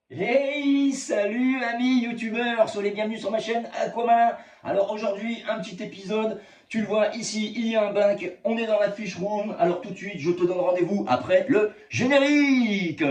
Hey, salut amis youtubeurs, soyez les bienvenus sur ma chaîne Aquaman. Alors aujourd'hui, un petit épisode, tu le vois ici, il y a un bac, on est dans la fish room. Alors tout de suite, je te donne rendez-vous après le générique.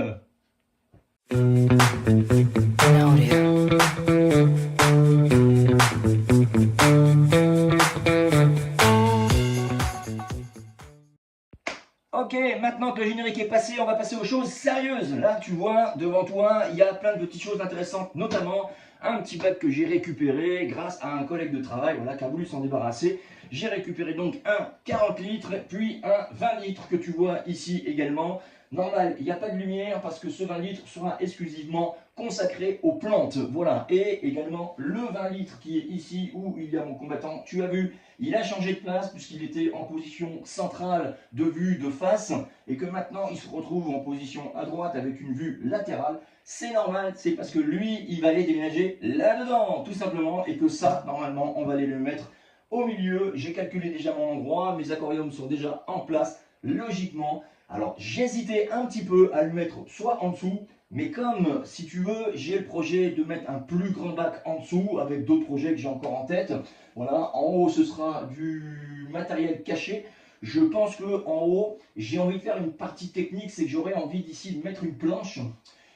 Ok, maintenant que le générique est passé, on va passer aux choses sérieuses. Là, tu vois, devant toi, il y a plein de petites choses intéressantes, notamment un petit bac que j'ai récupéré grâce à un collègue de travail voilà, qui a voulu s'en débarrasser. J'ai récupéré donc un 40 litres, puis un 20 litres que tu vois ici également. Normal, il n'y a pas de lumière parce que ce 20 litres sera exclusivement consacré aux plantes. Voilà, et également le 20 litres qui est ici où il y a mon combattant. Tu as vu, il a changé de place puisqu'il était en position centrale de vue de face et que maintenant il se retrouve en position à droite avec une vue latérale. C'est normal, c'est parce que lui, il va aller déménager là-dedans, tout simplement, et que ça, normalement, on va aller le mettre au milieu. J'ai calculé déjà mon endroit, mes aquariums sont déjà en place, logiquement. Alors, j'hésitais un petit peu à le mettre soit en dessous, mais comme, si tu veux, j'ai le projet de mettre un plus grand bac en dessous, avec d'autres projets que j'ai encore en tête. Voilà, en haut, ce sera du matériel caché. Je pense que en haut, j'ai envie de faire une partie technique, c'est que j'aurais envie d'ici de mettre une planche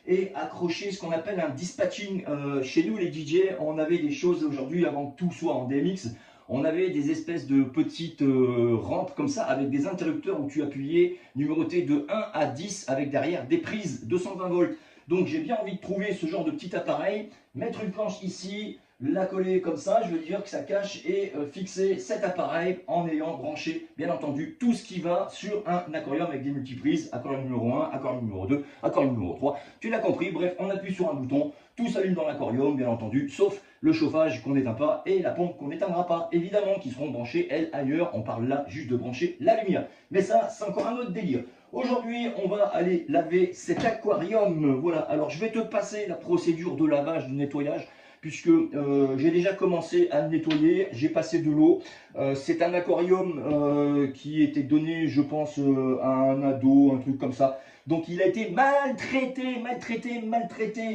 et accrocher ce qu'on appelle un dispatching. Chez nous, les DJ, on avait des choses aujourd'hui, avant que tout soit en DMX, on avait des espèces de petites rampes comme ça, avec des interrupteurs où tu appuyais, numéroté de 1 à 10, avec derrière des prises 220 volts. Donc j'ai bien envie de trouver ce genre de petit appareil, mettre une planche ici, la coller comme ça, je veux dire que ça cache et fixer cet appareil en ayant branché, bien entendu, tout ce qui va sur un aquarium avec des multiprises, aquarium numéro 1, aquarium numéro 2, aquarium numéro 3. Tu l'as compris, bref, on appuie sur un bouton, tout s'allume dans l'aquarium, bien entendu, sauf le chauffage qu'on n'éteint pas et la pompe qu'on n'éteindra pas, évidemment, qui seront branchées, elles, ailleurs. On parle là juste de brancher la lumière. Mais ça, c'est encore un autre délire. Aujourd'hui, on va aller laver cet aquarium. Voilà, alors je vais te passer la procédure de lavage, de nettoyage, puisque j'ai déjà commencé à le nettoyer, j'ai passé de l'eau. C'est un aquarium qui était donné, je pense, à un ado, un truc comme ça. Donc il a été maltraité.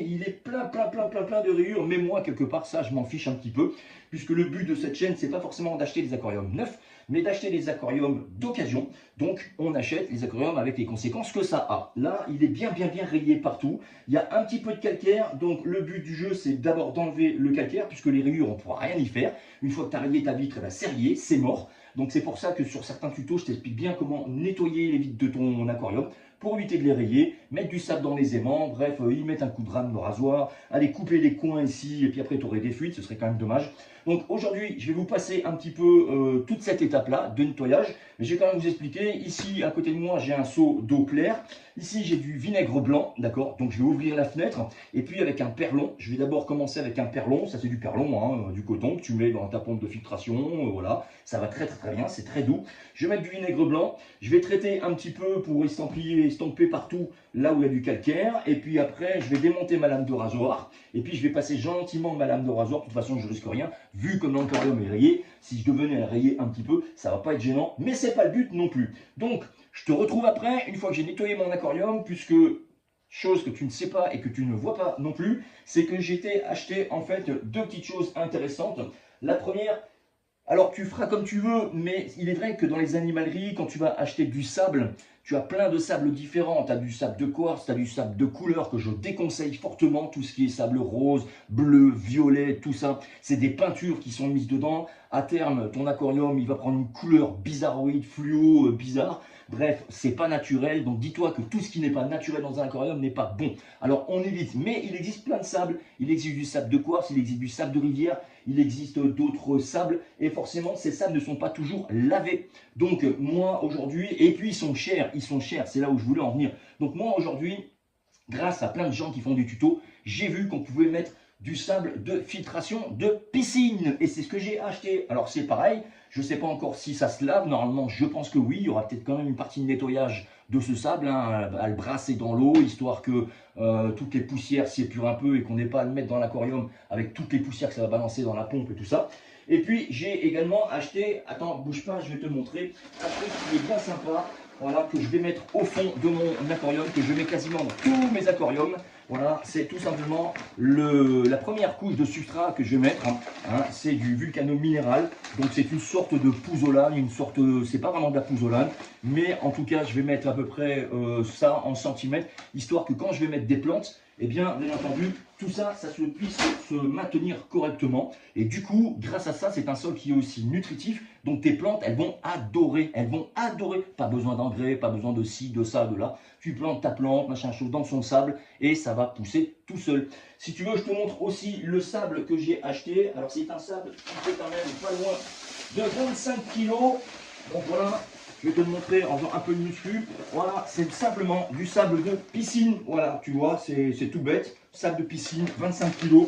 Il est plein de rayures. Mais moi, quelque part, ça, je m'en fiche un petit peu, puisque le but de cette chaîne, c'est pas forcément d'acheter des aquariums neufs, mais d'acheter des aquariums d'occasion. Donc on achète les aquariums avec les conséquences que ça a. Là, il est bien rayé partout. Il y a un petit peu de calcaire, donc le but du jeu, c'est d'abord d'enlever le calcaire, puisque les rayures, on ne pourra rien y faire. Une fois que tu as rayé ta vitre, c'est rayé, c'est mort. Donc c'est pour ça que sur certains tutos, je t'explique bien comment nettoyer les vitres de ton aquarium pour éviter de les rayer, mettre du sable dans les aimants, bref, y mettre un coup de rame de rasoir, aller couper les coins ici, et puis après tu aurais des fuites, ce serait quand même dommage. Donc aujourd'hui, je vais vous passer un petit peu toute cette étape-là de nettoyage, mais je vais quand même vous expliquer. Ici, à côté de moi, j'ai un seau d'eau claire. Ici, j'ai du vinaigre blanc, d'accord? Donc je vais ouvrir la fenêtre, et puis avec un perlon, je vais d'abord commencer avec un perlon, ça c'est du perlon, hein, du coton que tu mets dans ta pompe de filtration, voilà, ça va très bien, c'est très doux. Je vais mettre du vinaigre blanc, je vais traiter un petit peu pour estomper partout là où il y a du calcaire, et puis après je vais démonter ma lame de rasoir, et puis je vais passer gentiment ma lame de rasoir. De toute façon je risque rien, vu que l'aquarium est rayé. Si je devenais à rayer un petit peu, ça va pas être gênant, mais c'est pas le but non plus. Donc je te retrouve après, une fois que j'ai nettoyé mon aquarium, puisque chose que tu ne sais pas et que tu ne vois pas non plus, c'est que j'ai été acheter en fait deux petites choses intéressantes. La première, alors tu feras comme tu veux, mais il est vrai que dans les animaleries, quand tu vas acheter du sable, tu as plein de sables différents. Tu as du sable de quartz, tu as du sable de couleur que je déconseille fortement. Tout ce qui est sable rose, bleu, violet, tout ça, c'est des peintures qui sont mises dedans. À terme, ton aquarium, il va prendre une couleur bizarroïde, fluo, bizarre. Bref, c'est pas naturel. Donc dis-toi que tout ce qui n'est pas naturel dans un aquarium n'est pas bon. Alors on évite, mais il existe plein de sables. Il existe du sable de quartz, il existe du sable de rivière, il existe d'autres sables, et forcément ces sables ne sont pas toujours lavés. Donc moi aujourd'hui, et puis ils sont chers, c'est là où je voulais en venir. Donc moi aujourd'hui, grâce à plein de gens qui font des tutos, j'ai vu qu'on pouvait mettre du sable de filtration de piscine, et c'est ce que j'ai acheté. Alors c'est pareil, je ne sais pas encore si ça se lave, normalement je pense que oui, il y aura peut-être quand même une partie de nettoyage de ce sable, hein, à le brasser dans l'eau, histoire que toutes les poussières s'épurent un peu et qu'on n'ait pas à le mettre dans l'aquarium avec toutes les poussières que ça va balancer dans la pompe et tout ça. Et puis j'ai également acheté, attends, bouge pas, je vais te montrer, un truc qui est bien sympa, voilà, que je vais mettre au fond de mon aquarium, que je mets quasiment dans tous mes aquariums. Voilà, c'est tout simplement la première couche de substrat que je vais mettre. C'est du Vulcano minéral. Donc c'est une sorte de pouzzolane, c'est pas vraiment de la pouzzolane, mais en tout cas je vais mettre à peu près ça en centimètres, histoire que quand je vais mettre des plantes, eh bien entendu, tout ça, puisse se maintenir correctement. Et du coup, grâce à ça, c'est un sol qui est aussi nutritif. Donc tes plantes, elles vont adorer, Pas besoin d'engrais, pas besoin de ci, de ça, de là. Tu plantes ta plante, machin chose, dans son sable et ça va pousser tout seul. Si tu veux, je te montre aussi le sable que j'ai acheté. Alors c'est un sable qui fait quand même pas loin de 25 kg. Donc voilà, je vais te le montrer en faisant un peu de muscu. Voilà, c'est simplement du sable de piscine. Voilà, tu vois, c'est tout bête. Sable de piscine, 25 kg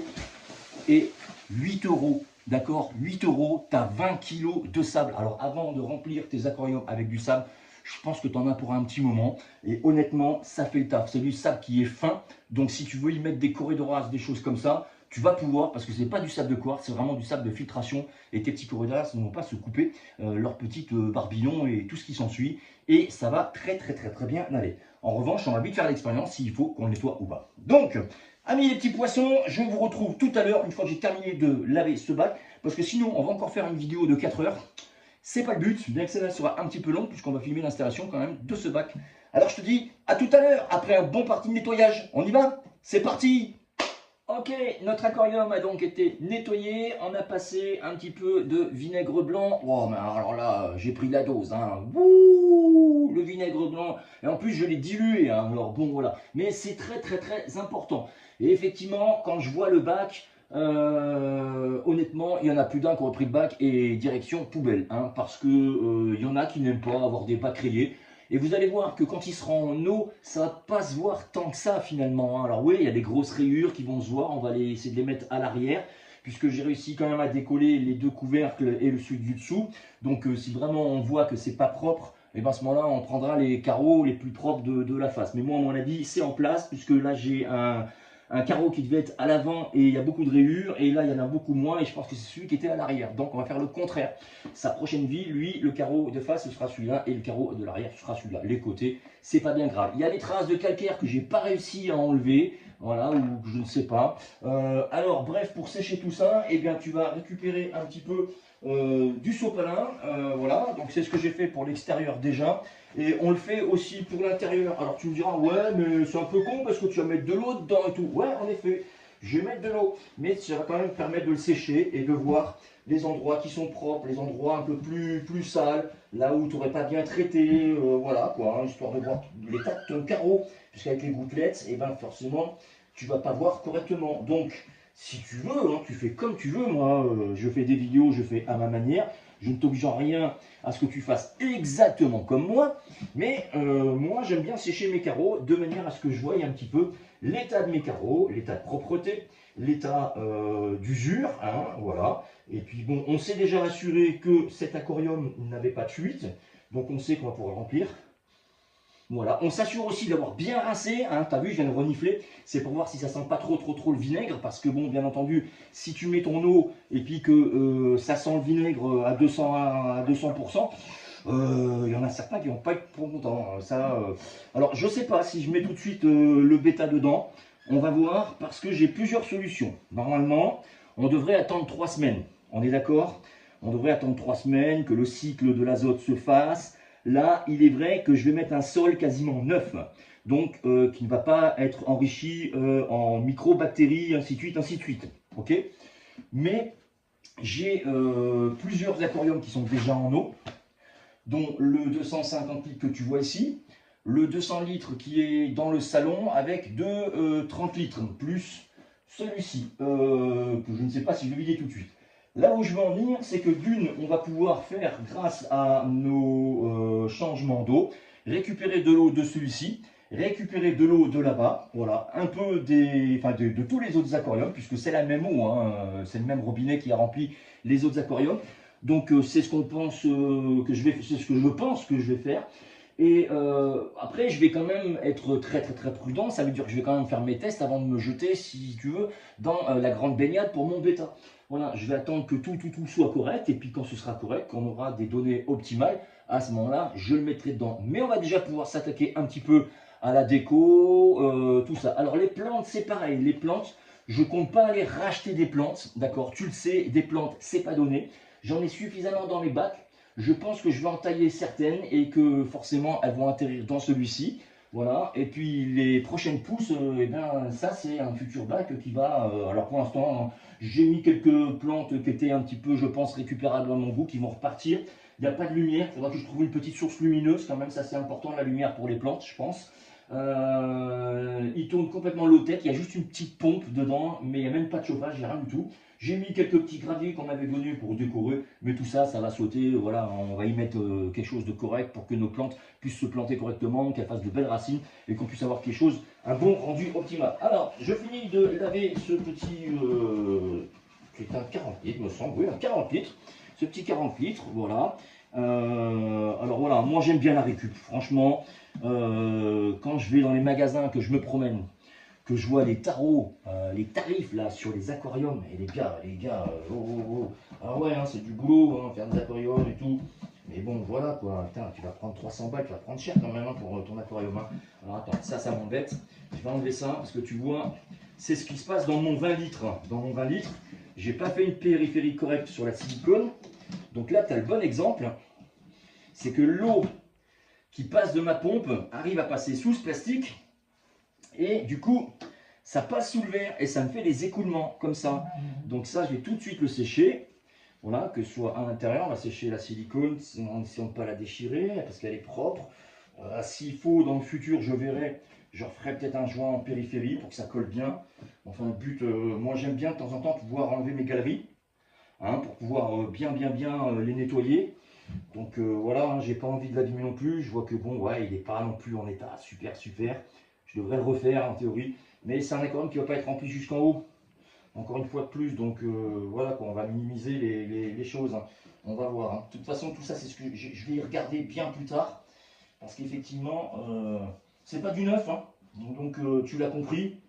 et 8 euros. D'accord, 8 euros, tu as 20 kg de sable. Alors avant de remplir tes aquariums avec du sable, je pense que tu en as pour un petit moment. Et honnêtement, ça fait le taf. C'est du sable qui est fin. Donc si tu veux y mettre des corydoras, des choses comme ça, tu vas pouvoir, parce que ce n'est pas du sable de quartz, c'est vraiment du sable de filtration. Et tes petits corydoras ne vont pas se couper leurs petites barbillons et tout ce qui s'ensuit. Et ça va très bien aller. En revanche, on va vite faire l'expérience s'il faut qu'on le nettoie ou pas. Donc, amis les petits poissons, je vous retrouve tout à l'heure, une fois que j'ai terminé de laver ce bac. Parce que sinon, on va encore faire une vidéo de 4 heures. C'est pas le but, bien que celle-là sera un petit peu longue, puisqu'on va filmer l'installation quand même de ce bac. Alors je te dis à tout à l'heure, après un bon parti de nettoyage. On y va? C'est parti! Ok, notre aquarium a donc été nettoyé. On a passé un petit peu de vinaigre blanc. Oh, mais alors là, j'ai pris la dose. Wouh, le vinaigre blanc. Et en plus, je l'ai dilué. Alors bon, voilà. Mais c'est très important. Et effectivement, quand je vois le bac, honnêtement, il y en a plus d'un qui aurait pris le bac et direction poubelle. Parce que il y en a qui n'aiment pas avoir des bacs rayés. Et vous allez voir que quand il sera en eau, ça va pas se voir tant que ça finalement. Alors oui, il y a des grosses rayures qui vont se voir, on va essayer de les mettre à l'arrière, puisque j'ai réussi quand même à décoller les deux couvercles et le celui du dessous. Donc si vraiment on voit que c'est pas propre, et bien à ce moment-là, on prendra les carreaux les plus propres de la face. Mais moi, à mon avis, c'est en place, puisque là j'ai un carreau qui devait être à l'avant et il y a beaucoup de rayures, et là il y en a beaucoup moins et je pense que c'est celui qui était à l'arrière. Donc on va faire le contraire. Sa prochaine vie, lui, le carreau de face ce sera celui-là et le carreau de l'arrière ce sera celui-là. Les côtés, c'est pas bien grave. Il y a des traces de calcaire que j'ai pas réussi à enlever, voilà, ou je ne sais pas. Alors bref, pour sécher tout ça, eh bien tu vas récupérer un petit peu du sopalin, voilà, donc c'est ce que j'ai fait pour l'extérieur déjà, et on le fait aussi pour l'intérieur. Alors tu me diras, ouais, mais c'est un peu con parce que tu vas mettre de l'eau dedans et tout. Ouais, en effet, je vais mettre de l'eau, mais ça va quand même permettre de le sécher et de voir les endroits qui sont propres, les endroits un peu plus sales, là où tu n'aurais pas bien traité, voilà quoi, histoire de voir l'état de ton carreau, puisqu'avec les gouttelettes, et ben forcément, tu vas pas voir correctement. Donc, si tu veux, tu fais comme tu veux. Moi, je fais des vidéos, je fais à ma manière. Je ne t'oblige en rien à ce que tu fasses exactement comme moi. Mais moi, j'aime bien sécher mes carreaux de manière à ce que je voie un petit peu l'état de mes carreaux, l'état de propreté, l'état d'usure. Voilà. Et puis, bon, on s'est déjà assuré que cet aquarium n'avait pas de fuite. Donc, on sait qu'on va pouvoir le remplir. Voilà, on s'assure aussi d'avoir bien rincé, t'as vu, je viens de renifler, c'est pour voir si ça sent pas trop le vinaigre, parce que bon, bien entendu, si tu mets ton eau et puis que ça sent le vinaigre à 200%, il y en a certains qui vont pas être trop contents. Alors, je sais pas si je mets tout de suite le bêta dedans, on va voir, parce que j'ai plusieurs solutions. Normalement, on devrait attendre 3 semaines, on est d'accord? On devrait attendre 3 semaines, que le cycle de l'azote se fasse. Là, il est vrai que je vais mettre un sol quasiment neuf, donc qui ne va pas être enrichi en micro-bactéries, ainsi de suite, ok? Mais j'ai plusieurs aquariums qui sont déjà en eau, dont le 250 litres que tu vois ici, le 200 litres qui est dans le salon avec deux 30 litres, plus celui-ci, que je ne sais pas si je vais vider tout de suite. Là où je veux en venir, c'est que d'une, on va pouvoir faire, grâce à nos changements d'eau, récupérer de l'eau de celui-ci, récupérer de l'eau de là-bas, voilà, un peu de tous les autres aquariums, puisque c'est la même eau, c'est le même robinet qui a rempli les autres aquariums. Donc c'est ce qu'on pense que je vais, c'est ce que je pense que je vais faire. Et après, je vais quand même être très prudent. Ça veut dire que je vais quand même faire mes tests avant de me jeter, si tu veux, dans la grande baignade pour mon bêta. Voilà, je vais attendre que tout soit correct. Et puis quand ce sera correct, quand on aura des données optimales, à ce moment-là, je le mettrai dedans. Mais on va déjà pouvoir s'attaquer un petit peu à la déco, tout ça. Alors les plantes, c'est pareil. Les plantes, je compte pas aller racheter des plantes, d'accord? Tu le sais, des plantes, c'est pas donné. J'en ai suffisamment dans mes bacs. Je pense que je vais en tailler certaines et que forcément elles vont atterrir dans celui-ci. Voilà, et puis les prochaines pousses, eh bien, ça c'est un futur bac qui va. Alors pour l'instant, j'ai mis quelques plantes qui étaient un petit peu, je pense, récupérables à mon goût, qui vont repartir. Il n'y a pas de lumière, il faudra que je trouve une petite source lumineuse, quand même, ça c'est important, la lumière pour les plantes, je pense. Il tourne complètement low-tech, il y a juste une petite pompe dedans, mais il n'y a même pas de chauffage, il n'y a rien du tout. J'ai mis quelques petits graviers qu'on m'avait donnés pour décorer, mais tout ça, ça va sauter. Voilà, on va y mettre quelque chose de correct pour que nos plantes puissent se planter correctement, qu'elles fassent de belles racines et qu'on puisse avoir quelque chose, un bon rendu optimal. Alors, je finis de laver ce petit, qui est un 40 litres, me semble, oui, un 40 litres. Ce petit 40 litres, voilà. Alors voilà, moi j'aime bien la récup, franchement. Quand je vais dans les magasins, que je me promène, que je vois les tarots, les tarifs là sur les aquariums, et les gars, ah ouais, hein, c'est du boulot, hein, faire des aquariums et tout. Mais bon, voilà quoi, putain, tu vas prendre 300 balles, tu vas prendre cher quand même hein, pour ton aquarium. Hein. Alors attends, ça m'embête. Je vais enlever ça parce que tu vois, c'est ce qui se passe dans mon 20 litres. Dans mon 20 litres, j'ai pas fait une périphérie correcte sur la silicone. Donc là, tu as le bon exemple. C'est que l'eau qui passe de ma pompe arrive à passer sous ce plastique. Et du coup, ça passe sous le verre et ça me fait des écoulements comme ça. Donc ça, je vais tout de suite le sécher. Voilà, que ce soit à l'intérieur, on va sécher la silicone en essayant de ne pas la déchirer parce qu'elle est propre. S'il faut, dans le futur, je verrai, je referai peut-être un joint en périphérie pour que ça colle bien. Enfin, le but, moi j'aime bien de temps en temps pouvoir enlever mes galeries, hein, pour pouvoir bien les nettoyer. Donc voilà, hein, j'ai pas envie de l'abîmer non plus. Je vois que bon, ouais, il n'est pas non plus en état super. Je devrais le refaire en théorie. Mais c'est un aquarium qui ne va pas être rempli jusqu'en haut. Encore une fois de plus, donc voilà, quoi, on va minimiser les choses. Hein. On va voir. Hein. De toute façon, tout ça, c'est ce que je vais y regarder bien plus tard. Parce qu'effectivement, c'est pas du neuf. Hein. Donc tu l'as compris.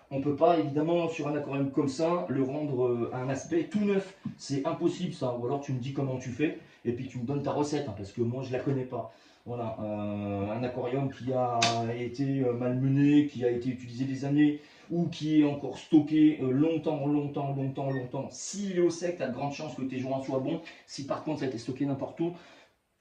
On ne peut pas, évidemment, sur un aquarium comme ça, le rendre un aspect tout neuf. C'est impossible, ça. Ou alors tu me dis comment tu fais, et puis tu me donnes ta recette, hein, parce que moi, je ne la connais pas. Voilà, un aquarium qui a été malmené, qui a été utilisé des années, ou qui est encore stocké longtemps. S'il est au sec, tu as de grandes chances que tes joints soient bons. Si par contre, ça a été stocké n'importe où,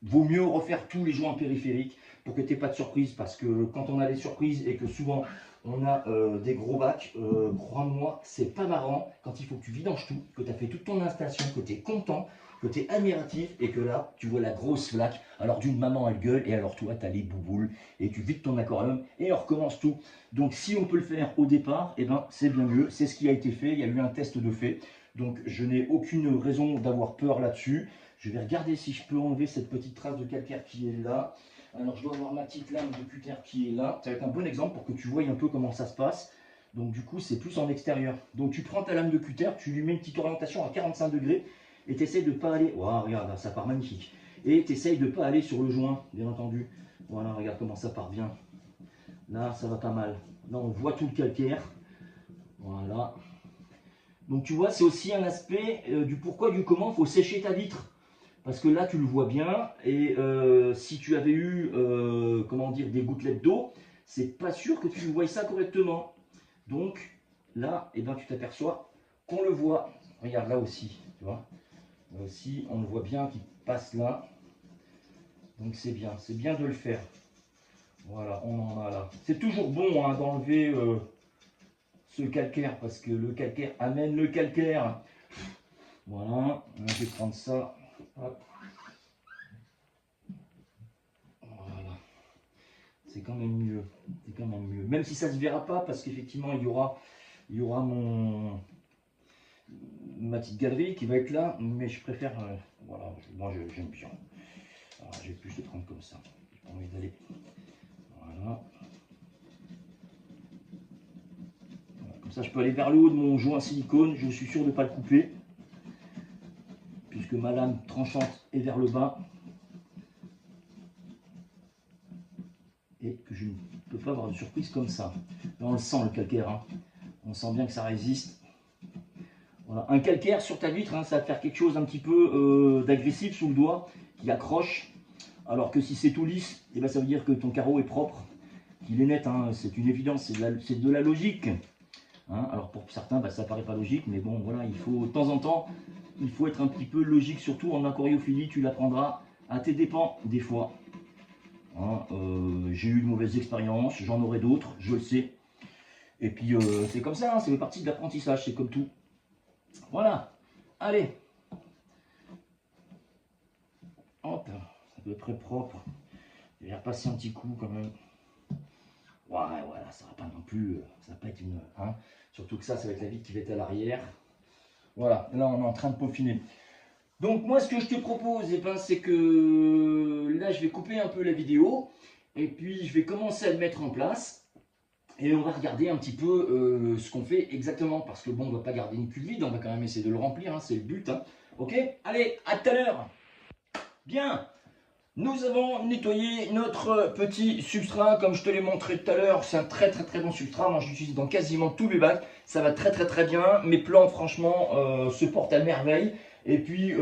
vaut mieux refaire tous les joints périphériques pour que tu n'aies pas de surprise. Parce que quand on a des surprises et que souvent on a des gros bacs, crois-moi, c'est pas marrant quand il faut que tu vidanges tout, que tu as fait toute ton installation, que tu es content, que tu es admiratif et que là, tu vois la grosse flaque. Alors d'une maman, elle gueule et alors toi, tu as les bouboules et tu vides ton aquarium et on recommence tout. Donc si on peut le faire au départ, eh ben, c'est bien mieux. C'est ce qui a été fait. Il y a eu un test de fait. Donc je n'ai aucune raison d'avoir peur là-dessus. Je vais regarder si je peux enlever cette petite trace de calcaire qui est là. Alors je dois avoir ma petite lame de cutter qui est là. Ça va être un bon exemple pour que tu voyes un peu comment ça se passe. Donc du coup c'est plus en extérieur. Donc tu prends ta lame de cutter, tu lui mets une petite orientation à 45 degrés et tu essaies de ne pas aller... Wow, regarde, ça part magnifique. Et tu essayes de ne pas aller sur le joint, bien entendu. Voilà, regarde comment ça part bien. Là, ça va pas mal. Là, on voit tout le calcaire. Voilà. Donc tu vois, c'est aussi un aspect du pourquoi, du comment, il faut sécher ta vitre. Parce que là, tu le vois bien, et si tu avais eu, comment dire, des gouttelettes d'eau, c'est pas sûr que tu voyais ça correctement. Donc, là, eh ben, tu t'aperçois qu'on le voit. Regarde, là aussi, tu vois. Là aussi, on le voit bien qui passe là. Donc, c'est bien de le faire. Voilà, on en a là. C'est toujours bon hein, d'enlever ce calcaire, parce que le calcaire amène le calcaire. Voilà, je vais prendre ça. Hop. Voilà. C'est quand même mieux. C'est quand même mieux. Même si ça ne se verra pas, parce qu'effectivement, il y aura ma petite galerie qui va être là. Mais je préfère. Voilà, moi j'aime bien. J'ai plus de prendre comme ça. J'ai pas envie d'aller. Voilà. Comme ça, je peux aller vers le haut de mon joint silicone. Je suis sûr de ne pas le couper. Puisque ma lame tranchante est vers le bas. Et que je ne peux pas avoir de surprise comme ça. Là, on le sent le calcaire. Hein. On sent bien que ça résiste. Voilà. Un calcaire sur ta vitre, hein, ça va te faire quelque chose un petit peu d'agressif sous le doigt, qui accroche. Alors que si c'est tout lisse, eh ben, ça veut dire que ton carreau est propre. qu'il est net, hein, c'est une évidence, c'est de la logique. Hein. Alors pour certains, bah, ça paraît pas logique, mais bon, voilà, il faut, de temps en temps, il faut être un petit peu logique, surtout en aquariophilie, tu l'apprendras à tes dépens, des fois. Hein, j'ai eu de mauvaises expériences, j'en aurai d'autres, je le sais. Et puis c'est comme ça, hein, c'est partie de l'apprentissage, c'est comme tout. Voilà, allez. Hop, ça doit être très propre. Je vais repasser un petit coup quand même. Ouais, voilà, ça va pas non plus, ça va pas être une... Hein, surtout que ça va être la vitre qui va être à l'arrière. Voilà, là on est en train de peaufiner. Donc moi ce que je te propose, eh ben, c'est que là je vais couper un peu la vidéo. Et puis je vais commencer à le mettre en place. Et on va regarder un petit peu ce qu'on fait exactement. Parce que bon, on ne va pas garder une cuve vide, on va quand même essayer de le remplir, hein, c'est le but. Hein. Ok, allez, à tout à l'heure. Bien, nous avons nettoyé notre petit substrat, comme je te l'ai montré tout à l'heure. C'est un très bon substrat, moi j'utilise dans quasiment tous mes bacs. Ça va très bien, mes plants franchement se portent à merveille. Et puis,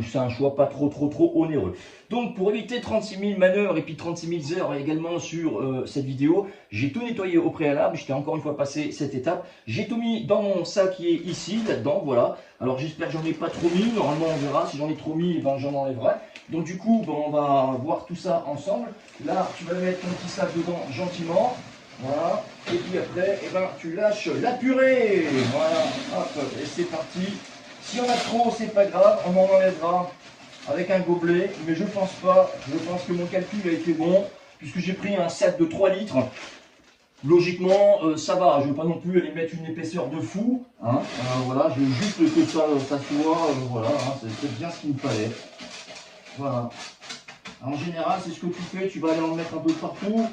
c'est un choix pas trop onéreux. Donc, pour éviter 36 000 manœuvres et puis 36 000 heures également sur cette vidéo, j'ai tout nettoyé au préalable. Je t'ai encore une fois passé cette étape. J'ai tout mis dans mon sac qui est ici, là-dedans, voilà. Alors, j'espère que j'en ai pas trop mis. Normalement, on verra. Si j'en ai trop mis, j'en enlèverai. Donc, du coup, on va voir tout ça ensemble. Là, tu vas mettre ton petit sac dedans gentiment. Voilà. Et puis après, tu lâches la purée. Voilà. Hop, et c'est parti. Si on a trop, c'est pas grave, on en enlèvera avec un gobelet, mais je pense pas, je pense que mon calcul a été bon, puisque j'ai pris un sac de 3 litres. Logiquement, ça va, je ne vais pas non plus aller mettre une épaisseur de fou, hein. Voilà, je veux juste que ça soit, voilà, hein, c'est bien ce qu'il me fallait. Voilà. En général, c'est ce que tu fais, tu vas aller en mettre un peu partout,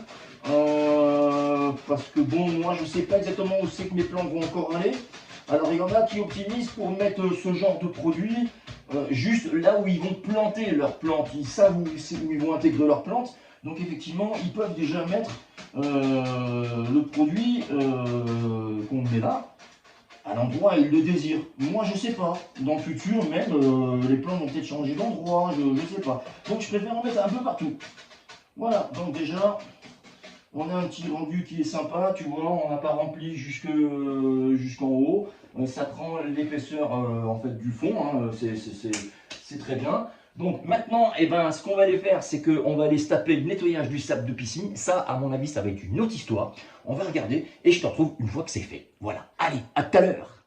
parce que bon, moi je sais pas exactement où c'est que mes plantes vont encore aller. Alors il y en a qui optimisent pour mettre ce genre de produit juste là où ils vont planter leurs plantes. Ils savent où ils vont intégrer leurs plantes. Donc effectivement, ils peuvent déjà mettre le produit qu'on met là à l'endroit où ils le désirent. Moi je sais pas. Dans le futur même, les plantes vont peut-être changer d'endroit, je sais pas. Donc je préfère en mettre un peu partout. Voilà, donc déjà... On a un petit rendu qui est sympa, tu vois, on n'a pas rempli jusqu'en haut. Ça prend l'épaisseur en fait du fond, hein, c'est très bien. Donc maintenant, ce qu'on va aller faire, c'est qu'on va aller se taper le nettoyage du sable de piscine. Ça, à mon avis, ça va être une autre histoire. On va regarder et je te retrouve une fois que c'est fait. Voilà, allez, à tout à l'heure.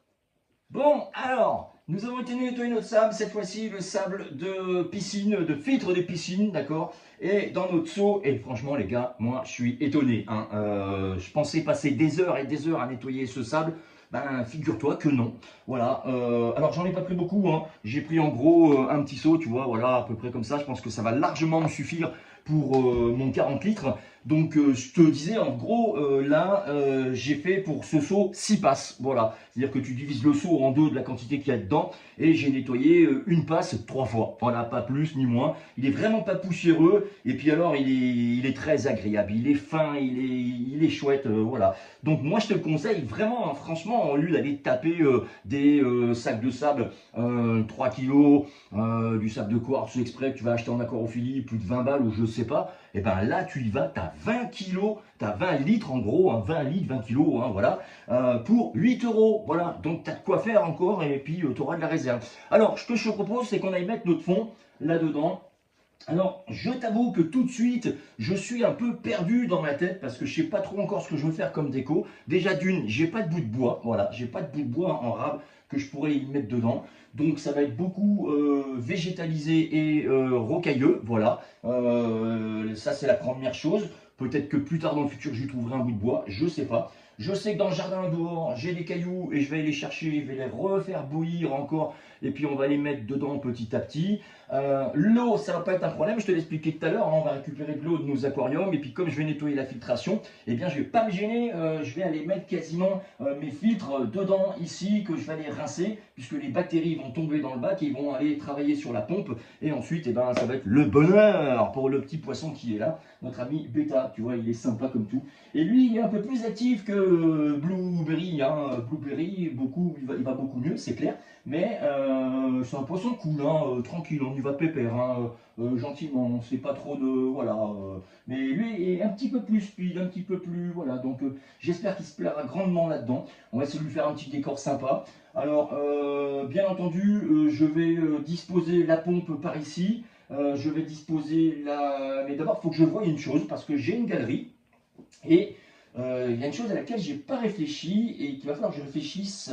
Bon, alors, nous avons été nettoyer notre sable, cette fois-ci le sable de piscine, de filtre des piscines, d'accord, et dans notre seau, et franchement les gars, moi je suis étonné, hein, je pensais passer des heures et des heures à nettoyer ce sable, figure-toi que non, voilà, alors j'en ai pas pris beaucoup, hein. J'ai pris en gros un petit seau, tu vois, voilà, à peu près comme ça, je pense que ça va largement me suffire pour mon 40 litres. Donc je te disais en gros là j'ai fait pour ce seau 6 passes, voilà, c'est à dire que tu divises le seau en deux de la quantité qu'il y a dedans et j'ai nettoyé une passe 3 fois, voilà, pas plus ni moins. Il est vraiment pas poussiéreux et puis alors il est très agréable, il est fin, il est chouette, voilà. Donc moi je te le conseille vraiment, hein, franchement, au lieu d'aller taper des sacs de sable 3 kilos, du sable de quartz exprès que tu vas acheter en aquarophilie, plus de 20 balles ou je sais pas, et là tu y vas, tu as 20 kilos, tu as 20 litres en gros, hein, 20 litres, 20 kilos, hein, voilà, pour 8 euros, voilà, donc tu as de quoi faire encore et puis tu auras de la réserve. Alors ce que je te propose, c'est qu'on aille mettre notre fond là-dedans. Alors, je t'avoue que tout de suite, je suis un peu perdu dans ma tête parce que je sais pas trop encore ce que je veux faire comme déco. Déjà d'une, j'ai pas de bout de bois, voilà, j'ai pas de bout de bois en rab que je pourrais y mettre dedans. Donc ça va être beaucoup végétalisé et rocailleux, voilà. Ça c'est la première chose. Peut-être que plus tard dans le futur, j'y trouverai un bout de bois, je sais pas. Je sais que dans le jardin dehors, j'ai des cailloux et je vais aller les chercher, je vais les refaire bouillir encore et puis on va les mettre dedans petit à petit. L'eau, ça va pas être un problème, je te l'ai expliqué tout à l'heure, hein, on va récupérer de l'eau de nos aquariums et puis comme je vais nettoyer la filtration, eh bien je vais pas me gêner, je vais aller mettre quasiment mes filtres dedans ici, que je vais aller rincer puisque les bactéries vont tomber dans le bac et ils vont aller travailler sur la pompe et ensuite ça va être le bonheur pour le petit poisson qui est là, notre ami Beta, tu vois, il est sympa comme tout. Et lui, il est un peu plus actif que blueberry, hein, blueberry, beaucoup, il va beaucoup mieux, c'est clair. Mais c'est un poisson cool, hein, tranquille, on y va pépère, hein, gentiment, c'est pas trop de, voilà. Mais lui est un petit peu plus speed, un petit peu plus, voilà. Donc j'espère qu'il se plaira grandement là-dedans. On va essayer de lui faire un petit décor sympa. Alors, bien entendu, je vais disposer la pompe par ici. Je vais disposer la... Mais d'abord, il faut que je voie une chose, parce que j'ai une galerie. Et il y a une chose à laquelle je n'ai pas réfléchi et qu'il va falloir que je réfléchisse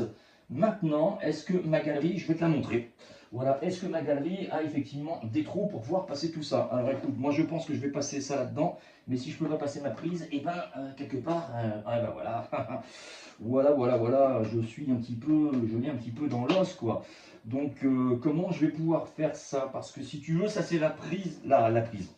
maintenant. Est-ce que ma galerie, je vais te la montrer. Voilà, est-ce que ma galerie a effectivement des trous pour pouvoir passer tout ça? Alors écoute, moi je pense que je vais passer ça là-dedans, mais si je peux pas passer ma prise, et ben quelque part, ah ben voilà, voilà, je suis un petit peu, je l'ai un petit peu dans l'os quoi. Donc comment je vais pouvoir faire ça? Parce que si tu veux, ça c'est la prise, la prise,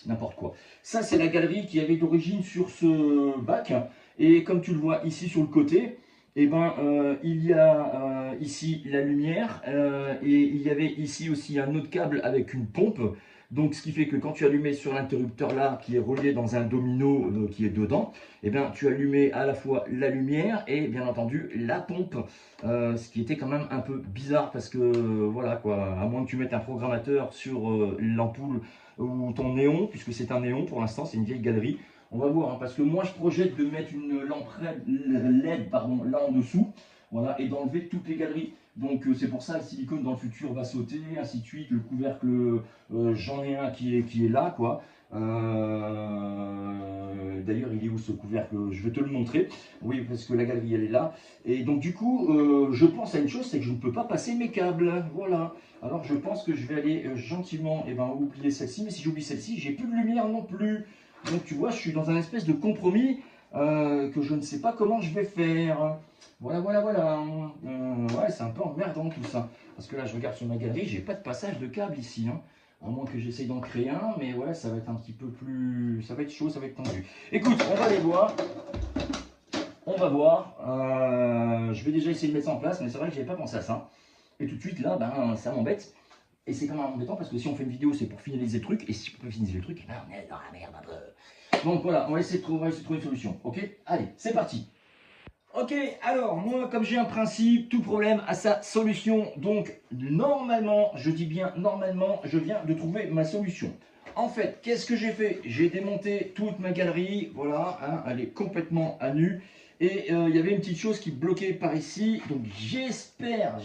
n'importe quoi. Ça c'est la galerie qui avait d'origine sur ce bac, et comme tu le vois ici sur le côté, eh ben, il y a ici la lumière et il y avait ici aussi un autre câble avec une pompe. Donc, ce qui fait que quand tu allumais sur l'interrupteur là, qui est relié dans un domino qui est dedans, eh bien, tu allumais à la fois la lumière et bien entendu la pompe. Ce qui était quand même un peu bizarre parce que, voilà quoi, à moins que tu mettes un programmateur sur l'ampoule ou ton néon, puisque c'est un néon pour l'instant, c'est une vieille galerie. On va voir, hein, parce que moi je projette de mettre une lampe LED pardon, là en dessous, voilà, et d'enlever toutes les galeries. Donc c'est pour ça le silicone dans le futur va sauter, ainsi de suite. Le couvercle, j'en ai un qui est là, quoi. D'ailleurs, il est où ce couvercle? Je vais te le montrer. Oui, parce que la galerie elle est là. Et donc du coup, je pense à une chose, c'est que je ne peux pas passer mes câbles. Voilà. Alors je pense que je vais aller gentiment oublier celle-ci. Mais si j'oublie celle-ci, j'ai plus de lumière non plus. Donc tu vois, je suis dans un espèce de compromis que je ne sais pas comment je vais faire. Voilà. Ouais, c'est un peu emmerdant tout ça. Parce que là, je regarde sur ma galerie, j'ai pas de passage de câble ici. Hein. À moins que j'essaye d'en créer un, mais ouais, ça va être un petit peu plus... Ça va être chaud, ça va être tendu. Écoute, on va aller voir. On va voir. Je vais déjà essayer de mettre ça en place, mais c'est vrai que j'avais pas pensé à ça. Et tout de suite, là, ben, ça m'embête. Et c'est quand même embêtant parce que si on fait une vidéo, c'est pour finaliser le truc. Et si on peut finaliser le truc, ben, on est dans la merde un peu. Donc voilà, on va essayer de trouver une solution. Ok? Allez, c'est parti. Ok, alors moi, comme j'ai un principe, tout problème a sa solution. Donc normalement, je dis bien normalement, je viens de trouver ma solution. En fait, qu'est-ce que j'ai fait? J'ai démonté toute ma galerie, voilà, hein, elle est complètement à nu. Et il y avait une petite chose qui bloquait par ici. Donc j'espère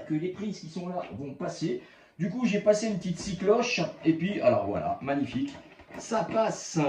que les prises qui sont là vont passer. Du coup, j'ai passé une petite scie cloche. Et puis, alors voilà, magnifique. Ça passe.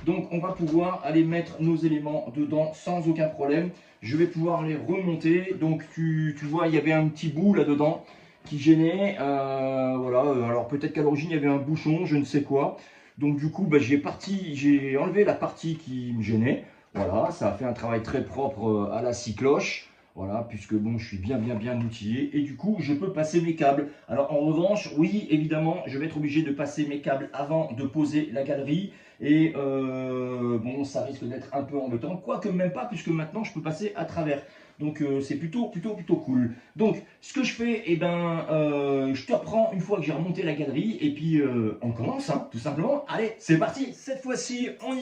Donc, on va pouvoir aller mettre nos éléments dedans sans aucun problème. Je vais pouvoir les remonter. Donc, tu vois, il y avait un petit bout là-dedans qui gênait. Voilà. Alors, peut-être qu'à l'origine, il y avait un bouchon, je ne sais quoi. Donc, du coup, bah, j'ai enlevé la partie qui me gênait. Voilà, ça a fait un travail très propre à la scie cloche. Voilà, puisque bon, je suis bien outillé et du coup, je peux passer mes câbles. Alors en revanche, oui, évidemment, je vais être obligé de passer mes câbles avant de poser la galerie. Et bon, ça risque d'être un peu embêtant, quoique même pas, puisque maintenant, je peux passer à travers. Donc c'est plutôt cool. Donc, ce que je fais, eh ben, je te reprends une fois que j'ai remonté la galerie et puis on commence, hein, tout simplement. Allez, c'est parti. Cette fois-ci, on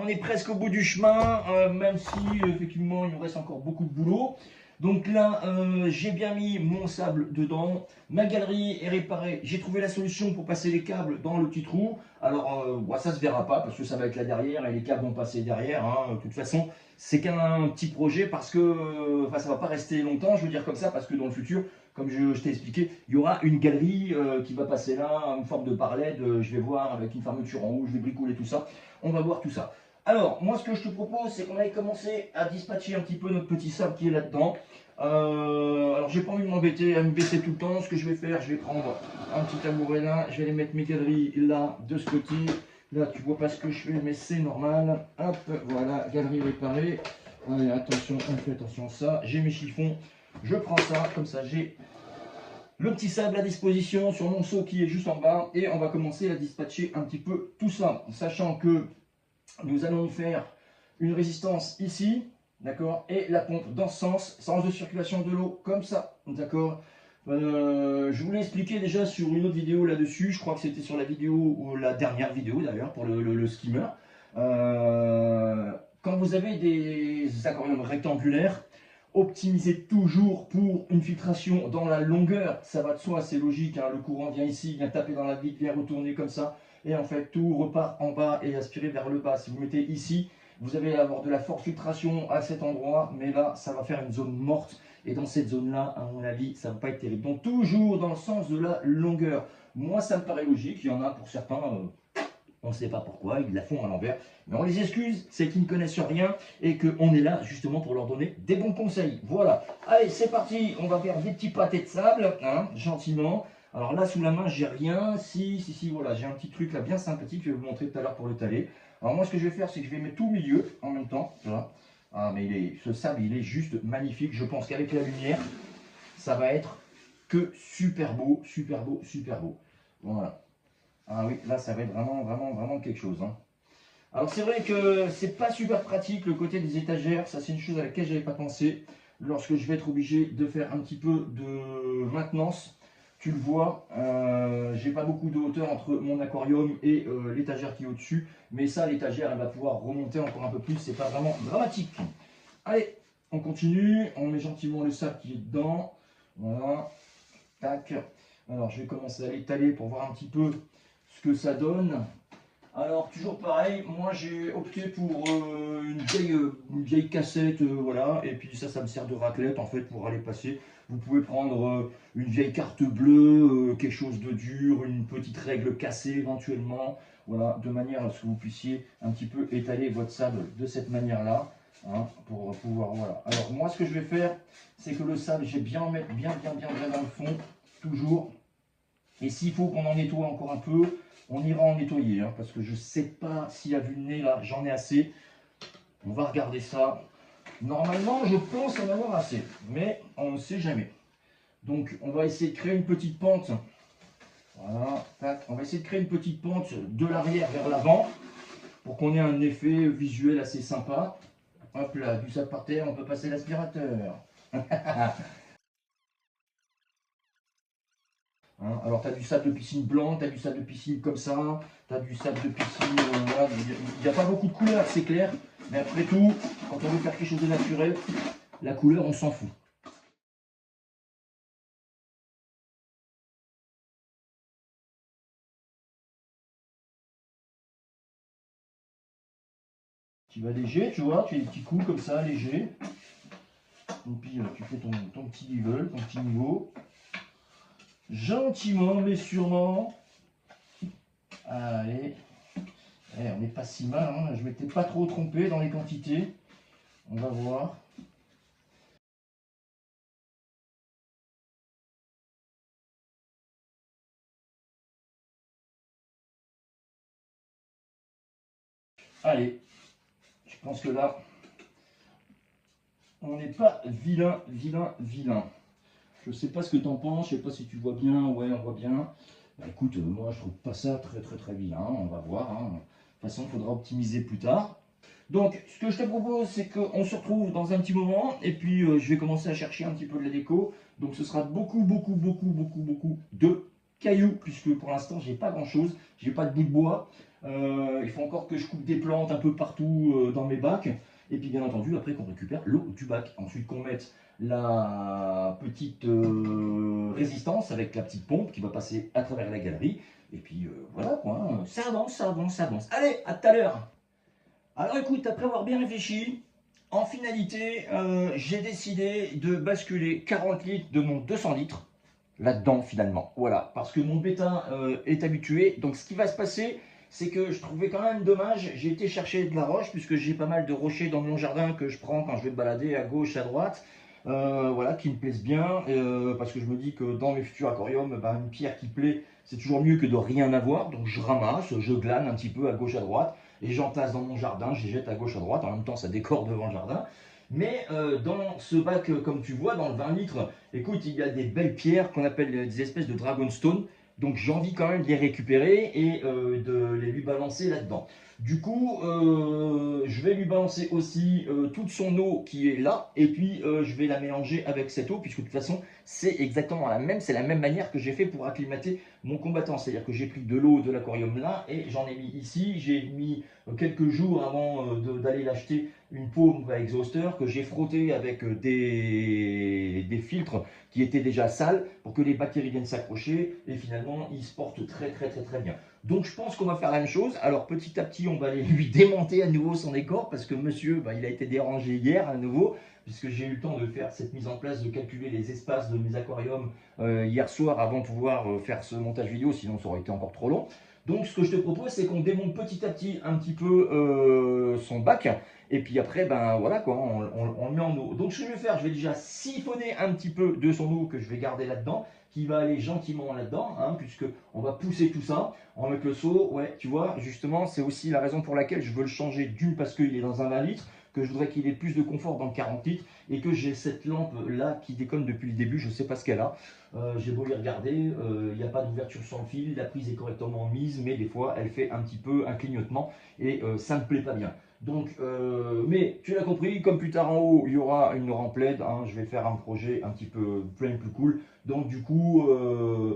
est presque au bout du chemin, même si effectivement, il nous reste encore beaucoup de boulot. Donc là, j'ai bien mis mon sable dedans. Ma galerie est réparée. J'ai trouvé la solution pour passer les câbles dans le petit trou. Alors, ça se verra pas parce que ça va être là derrière et les câbles vont passer derrière. Hein. De toute façon, c'est qu'un petit projet parce que ça va pas rester longtemps, je veux dire comme ça, parce que dans le futur, comme je t'ai expliqué, il y aura une galerie qui va passer là, une forme de parallèle. Je vais voir avec une fermeture en haut, je vais bricoler tout ça. On va voir tout ça. Alors, moi, ce que je te propose, c'est qu'on aille commencer à dispatcher un petit peu notre petit sable qui est là-dedans. Alors, j'ai pas envie de m'embêter à me baisser tout le temps. Ce que je vais faire, je vais prendre un petit tabouret là. Je vais aller mettre mes galeries là, de ce côté. Là, tu vois pas ce que je fais, mais c'est normal. Hop, voilà, galerie réparée. Allez, attention, on fait attention à ça. J'ai mes chiffons. Je prends ça, comme ça, j'ai le petit sable à disposition sur mon seau qui est juste en bas. Et on va commencer à dispatcher un petit peu tout ça, sachant que nous allons faire une résistance ici, d'accord, et la pompe dans ce sens de circulation de l'eau, comme ça, d'accord. Je vous l'ai expliqué déjà sur une autre vidéo là-dessus, je crois que c'était sur la vidéo, ou la dernière vidéo d'ailleurs, pour le skimmer. quand vous avez des aquariums rectangulaires, optimisez toujours pour une filtration dans la longueur. Ça va de soi, c'est logique, hein, le courant vient ici, vient taper dans la vitre, vient retourner comme ça, et en fait tout repart en bas et aspiré vers le bas. Si vous mettez ici, vous allez avoir de la forte filtration à cet endroit, mais là ça va faire une zone morte, et dans cette zone là, à mon avis, ça ne va pas être terrible. Donc toujours dans le sens de la longueur. Moi ça me paraît logique, il y en a pour certains, on ne sait pas pourquoi, ils la font à l'envers. Mais on les excuse, c'est qu'ils ne connaissent rien et qu'on est là justement pour leur donner des bons conseils. Voilà. Allez, c'est parti. On va faire des petits pâtés de sable, hein, gentiment. Alors là, sous la main, j'ai rien. Si, voilà, j'ai un petit truc là bien sympathique. Je vais vous montrer tout à l'heure pour le taler. Alors moi, ce que je vais faire, c'est que je vais mettre tout au milieu en même temps. Voilà. Ah, mais ce sable, il est juste magnifique. Je pense qu'avec la lumière, ça va être que super beau, super beau, super beau. Voilà. Ah oui, là, ça va être vraiment quelque chose. Hein. Alors, c'est vrai que c'est pas super pratique le côté des étagères. Ça, c'est une chose à laquelle je n'avais pas pensé. Lorsque je vais être obligé de faire un petit peu de maintenance, tu le vois, j'ai pas beaucoup de hauteur entre mon aquarium et l'étagère qui est au-dessus. Mais ça, l'étagère, elle va pouvoir remonter encore un peu plus. C'est pas vraiment dramatique. Allez, on continue. On met gentiment le sable qui est dedans. Voilà. Tac. Alors, je vais commencer à l'étaler pour voir un petit peu ce que ça donne. Alors toujours pareil, moi j'ai opté pour une vieille cassette, voilà, et puis ça me sert de raclette en fait pour aller passer. Vous pouvez prendre une vieille carte bleue, quelque chose de dur, une petite règle cassée éventuellement, voilà, de manière à ce que vous puissiez un petit peu étaler votre sable de cette manière-là, hein, pour pouvoir, voilà. Alors moi ce que je vais faire, c'est que le sable, je vais bien en mettre bien dans le fond, toujours. Et s'il faut qu'on en nettoie encore un peu, on ira en nettoyer, hein, parce que je ne sais pas si à vue de nez, là, j'en ai assez. On va regarder ça. Normalement, je pense en avoir assez, mais on ne sait jamais. Donc, on va essayer de créer une petite pente. Voilà, tac. On va essayer de créer une petite pente de l'arrière vers l'avant, pour qu'on ait un effet visuel assez sympa. Hop là, du sable par terre, on peut passer l'aspirateur. Hein, alors, tu as du sable de piscine blanc, tu as du sable de piscine comme ça, tu as du sable de piscine. Voilà. Il n'y a pas beaucoup de couleurs, c'est clair. Mais après tout, quand on veut faire quelque chose de naturel, la couleur, on s'en fout. Tu vas léger, tu vois, tu as des petits coups comme ça, légers. Et puis, tu fais ton petit level, ton petit niveau. Gentiment, mais sûrement. Allez. Eh, on n'est pas si mal, hein. Je ne m'étais pas trop trompé dans les quantités. On va voir. Allez, je pense que là, on n'est pas vilain. Je sais pas ce que tu en penses, je sais pas si tu vois bien. Ouais, on voit bien. Bah écoute, moi je trouve pas ça très vilain, on va voir. Hein. De toute façon, il faudra optimiser plus tard. Donc, ce que je te propose, c'est qu'on se retrouve dans un petit moment, et puis je vais commencer à chercher un petit peu de la déco. Donc, ce sera beaucoup de cailloux, puisque pour l'instant, j'ai pas grand-chose, j'ai pas de bout de bois. Il faut encore que je coupe des plantes un peu partout dans mes bacs. Et puis, bien entendu, après qu'on récupère l'eau du bac. Ensuite, qu'on mette la petite résistance avec la petite pompe qui va passer à travers la galerie. Et puis, voilà quoi, hein. Ça avance, ça avance, ça avance. Allez, à tout à l'heure! Alors écoute, après avoir bien réfléchi, en finalité, j'ai décidé de basculer 40 litres de mon 200 litres là-dedans finalement. Voilà, parce que mon bêta est habitué. Donc ce qui va se passer, c'est que je trouvais quand même dommage, j'ai été chercher de la roche, puisque j'ai pas mal de rochers dans mon jardin que je prends quand je vais me balader à gauche, à droite. Voilà, qui me plaisent bien, parce que je me dis que dans mes futurs aquariums, bah, une pierre qui plaît, c'est toujours mieux que de rien avoir. Donc je ramasse, je glane un petit peu à gauche, à droite, et j'en place dans mon jardin, je les jette à gauche, à droite. En même temps, ça décore devant le jardin. Mais dans ce bac, comme tu vois, dans le 20 litres, écoute, il y a des belles pierres qu'on appelle des espèces de dragonstone. Donc j'ai envie quand même de les récupérer et de les lui balancer là-dedans. Du coup, je vais lui balancer aussi toute son eau qui est là, et puis je vais la mélanger avec cette eau, puisque de toute façon, c'est exactement la même, c'est la même manière que j'ai fait pour acclimater mon combattant. C'est-à-dire que j'ai pris de l'eau de l'aquarium là, et j'en ai mis ici. J'ai mis quelques jours avant d'aller l'acheter une pompe à exhausteur que j'ai frotté avec des filtres qui étaient déjà sales pour que les bactéries viennent s'accrocher, et finalement, ils se portent très bien. Donc je pense qu'on va faire la même chose. Alors petit à petit, on va aller lui démonter à nouveau son décor parce que monsieur, bah, il a été dérangé hier à nouveau, puisque j'ai eu le temps de faire cette mise en place, de calculer les espaces de mes aquariums hier soir avant de pouvoir faire ce montage vidéo, sinon ça aurait été encore trop long. Donc ce que je te propose, c'est qu'on démonte petit à petit un petit peu son bac, et puis après, ben voilà quoi, on le met en eau. Donc ce que je vais faire, je vais déjà siphonner un petit peu de son eau que je vais garder là-dedans, qui va aller gentiment là-dedans, hein, puisque on va pousser tout ça. On va mettre le seau, ouais, tu vois, justement, c'est aussi la raison pour laquelle je veux le changer. D'une, parce qu'il est dans un 20 litres, que je voudrais qu'il ait plus de confort dans le 40 litres, et que j'ai cette lampe là qui déconne depuis le début, je ne sais pas ce qu'elle a. J'ai beau y regarder, il n'y a pas d'ouverture sur le fil, la prise est correctement mise, mais des fois elle fait un petit peu un clignotement, et ça ne me plaît pas bien. Donc, mais tu l'as compris, comme plus tard en haut, il y aura une rampe LED, hein, je vais faire un projet un petit peu plus cool. Donc du coup,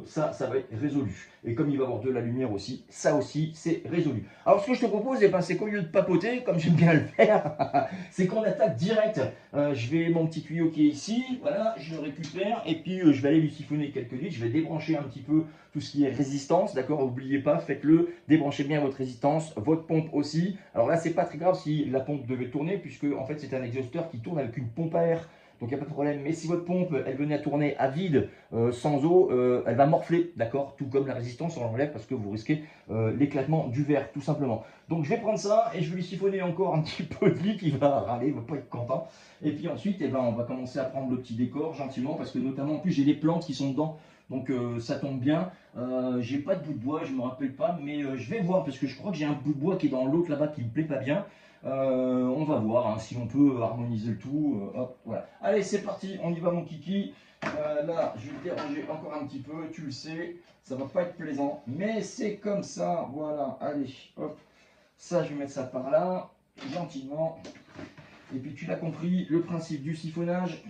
ça va être résolu. Et comme il va y avoir de la lumière aussi, ça aussi, c'est résolu. Alors ce que je te propose, eh ben, c'est qu'au lieu de papoter, comme j'aime bien le faire, c'est qu'on attaque direct. Je vais mon petit tuyau qui est ici, voilà, je le récupère, et puis je vais aller lui siphonner quelques litres. Je vais débrancher un petit peu tout ce qui est résistance, d'accord? N'oubliez pas, faites-le, débranchez bien votre résistance, votre pompe aussi. Alors là, c'est pas très grave si la pompe devait tourner, puisque en fait, c'est un exhausteur qui tourne avec une pompe à air. Donc il n'y a pas de problème. Mais si votre pompe, elle venait à tourner à vide, sans eau, elle va morfler, d'accord? Tout comme la résistance, on l'enlève parce que vous risquez l'éclatement du verre, tout simplement. Donc je vais prendre ça et je vais lui siphonner encore un petit peu de lit, il va râler, il va pas être content. Et puis ensuite, eh ben, on va commencer à prendre le petit décor gentiment, parce que notamment, en plus, j'ai des plantes qui sont dedans. Donc ça tombe bien. J'ai pas de bout de bois, je me rappelle pas, mais je vais voir, parce que je crois que j'ai un bout de bois qui est dans l'autre là-bas qui me plaît pas bien. On va voir hein, si on peut harmoniser le tout. Hop, voilà. Allez, c'est parti, on y va mon kiki. Là, je vais te déranger encore un petit peu, tu le sais, ça va pas être plaisant, mais c'est comme ça, voilà. Allez, hop, ça je vais mettre ça par là, gentiment. Et puis tu l'as compris, le principe du siphonnage,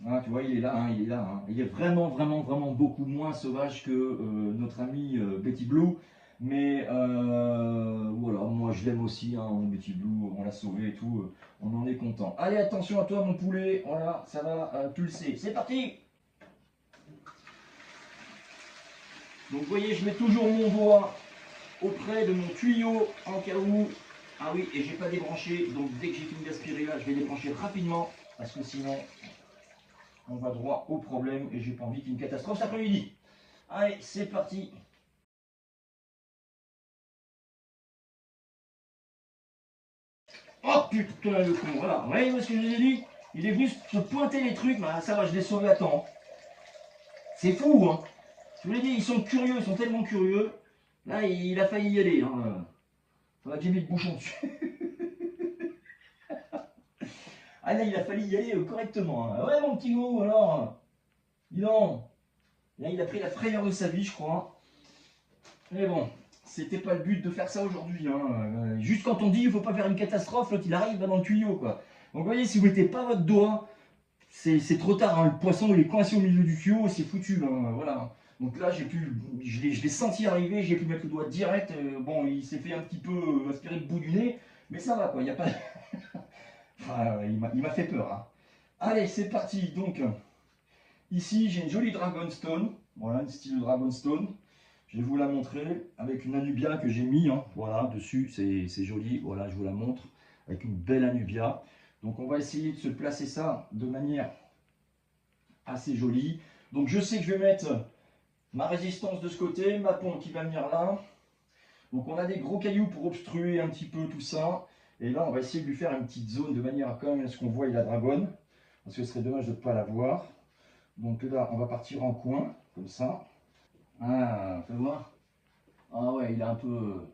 hein, tu vois, il est là, hein, il est là. Hein. Il est vraiment beaucoup moins sauvage que notre ami Betty Blue. Mais voilà, moi je l'aime aussi, hein, Betty Blue, on l'a sauvé et tout, on en est content. Allez, attention à toi mon poulet, voilà, ça va, tu le sais. C'est parti! Donc vous voyez, je mets toujours mon doigt auprès de mon tuyau en cas où. Ah oui, et j'ai pas débranché, donc dès que j'ai fini d'aspirer là, je vais débrancher rapidement, parce que sinon on va droit au problème et j'ai pas envie qu'il y ait une catastrophe cet après-midi. Allez, c'est parti. Oh putain le con, voilà. Vous voyez ce que je vous ai dit? Il est venu se pointer les trucs, mais ça va, je l'ai sauvé à temps. C'est fou, hein. Je vous l'ai dit, ils sont curieux, ils sont tellement curieux. Là, il a failli y aller. Hein. Faudra que j'ai mis le bouchon dessus. Ah là, il a fallu y aller correctement. Hein. Ouais, mon petit gros, alors. Dis donc. Là, il a pris la frayeur de sa vie, je crois. Mais bon, c'était pas le but de faire ça aujourd'hui. Hein. Juste quand on dit il faut pas faire une catastrophe, l'autre il arrive dans le tuyau, quoi. Donc, vous voyez, si vous mettez pas votre doigt, c'est trop tard. Hein. Le poisson, il est coincé au milieu du tuyau, c'est foutu. Hein. Voilà. Donc là, je l'ai senti arriver, j'ai pu mettre le doigt direct. Bon, il s'est fait un petit peu aspirer le bout du nez, mais ça va, quoi. Il y a pas. Enfin, il m'a fait peur. Hein. Allez, c'est parti. Donc, ici, j'ai une jolie Dragonstone. Voilà, une style Dragonstone. Je vais vous la montrer avec une Anubia que j'ai mis. Hein. Voilà, dessus, c'est joli. Voilà, je vous la montre avec une belle Anubia. Donc, on va essayer de se placer ça de manière assez jolie. Donc, je sais que je vais mettre ma résistance de ce côté, ma pompe qui va venir là. Donc, on a des gros cailloux pour obstruer un petit peu tout ça. Et là, on va essayer de lui faire une petite zone de manière à quand même à ce qu'on voit la dragonne. Parce que ce serait dommage de ne pas la voir. Donc là, on va partir en coin, comme ça. Ah, fais voir. Ah ouais, il a un peu...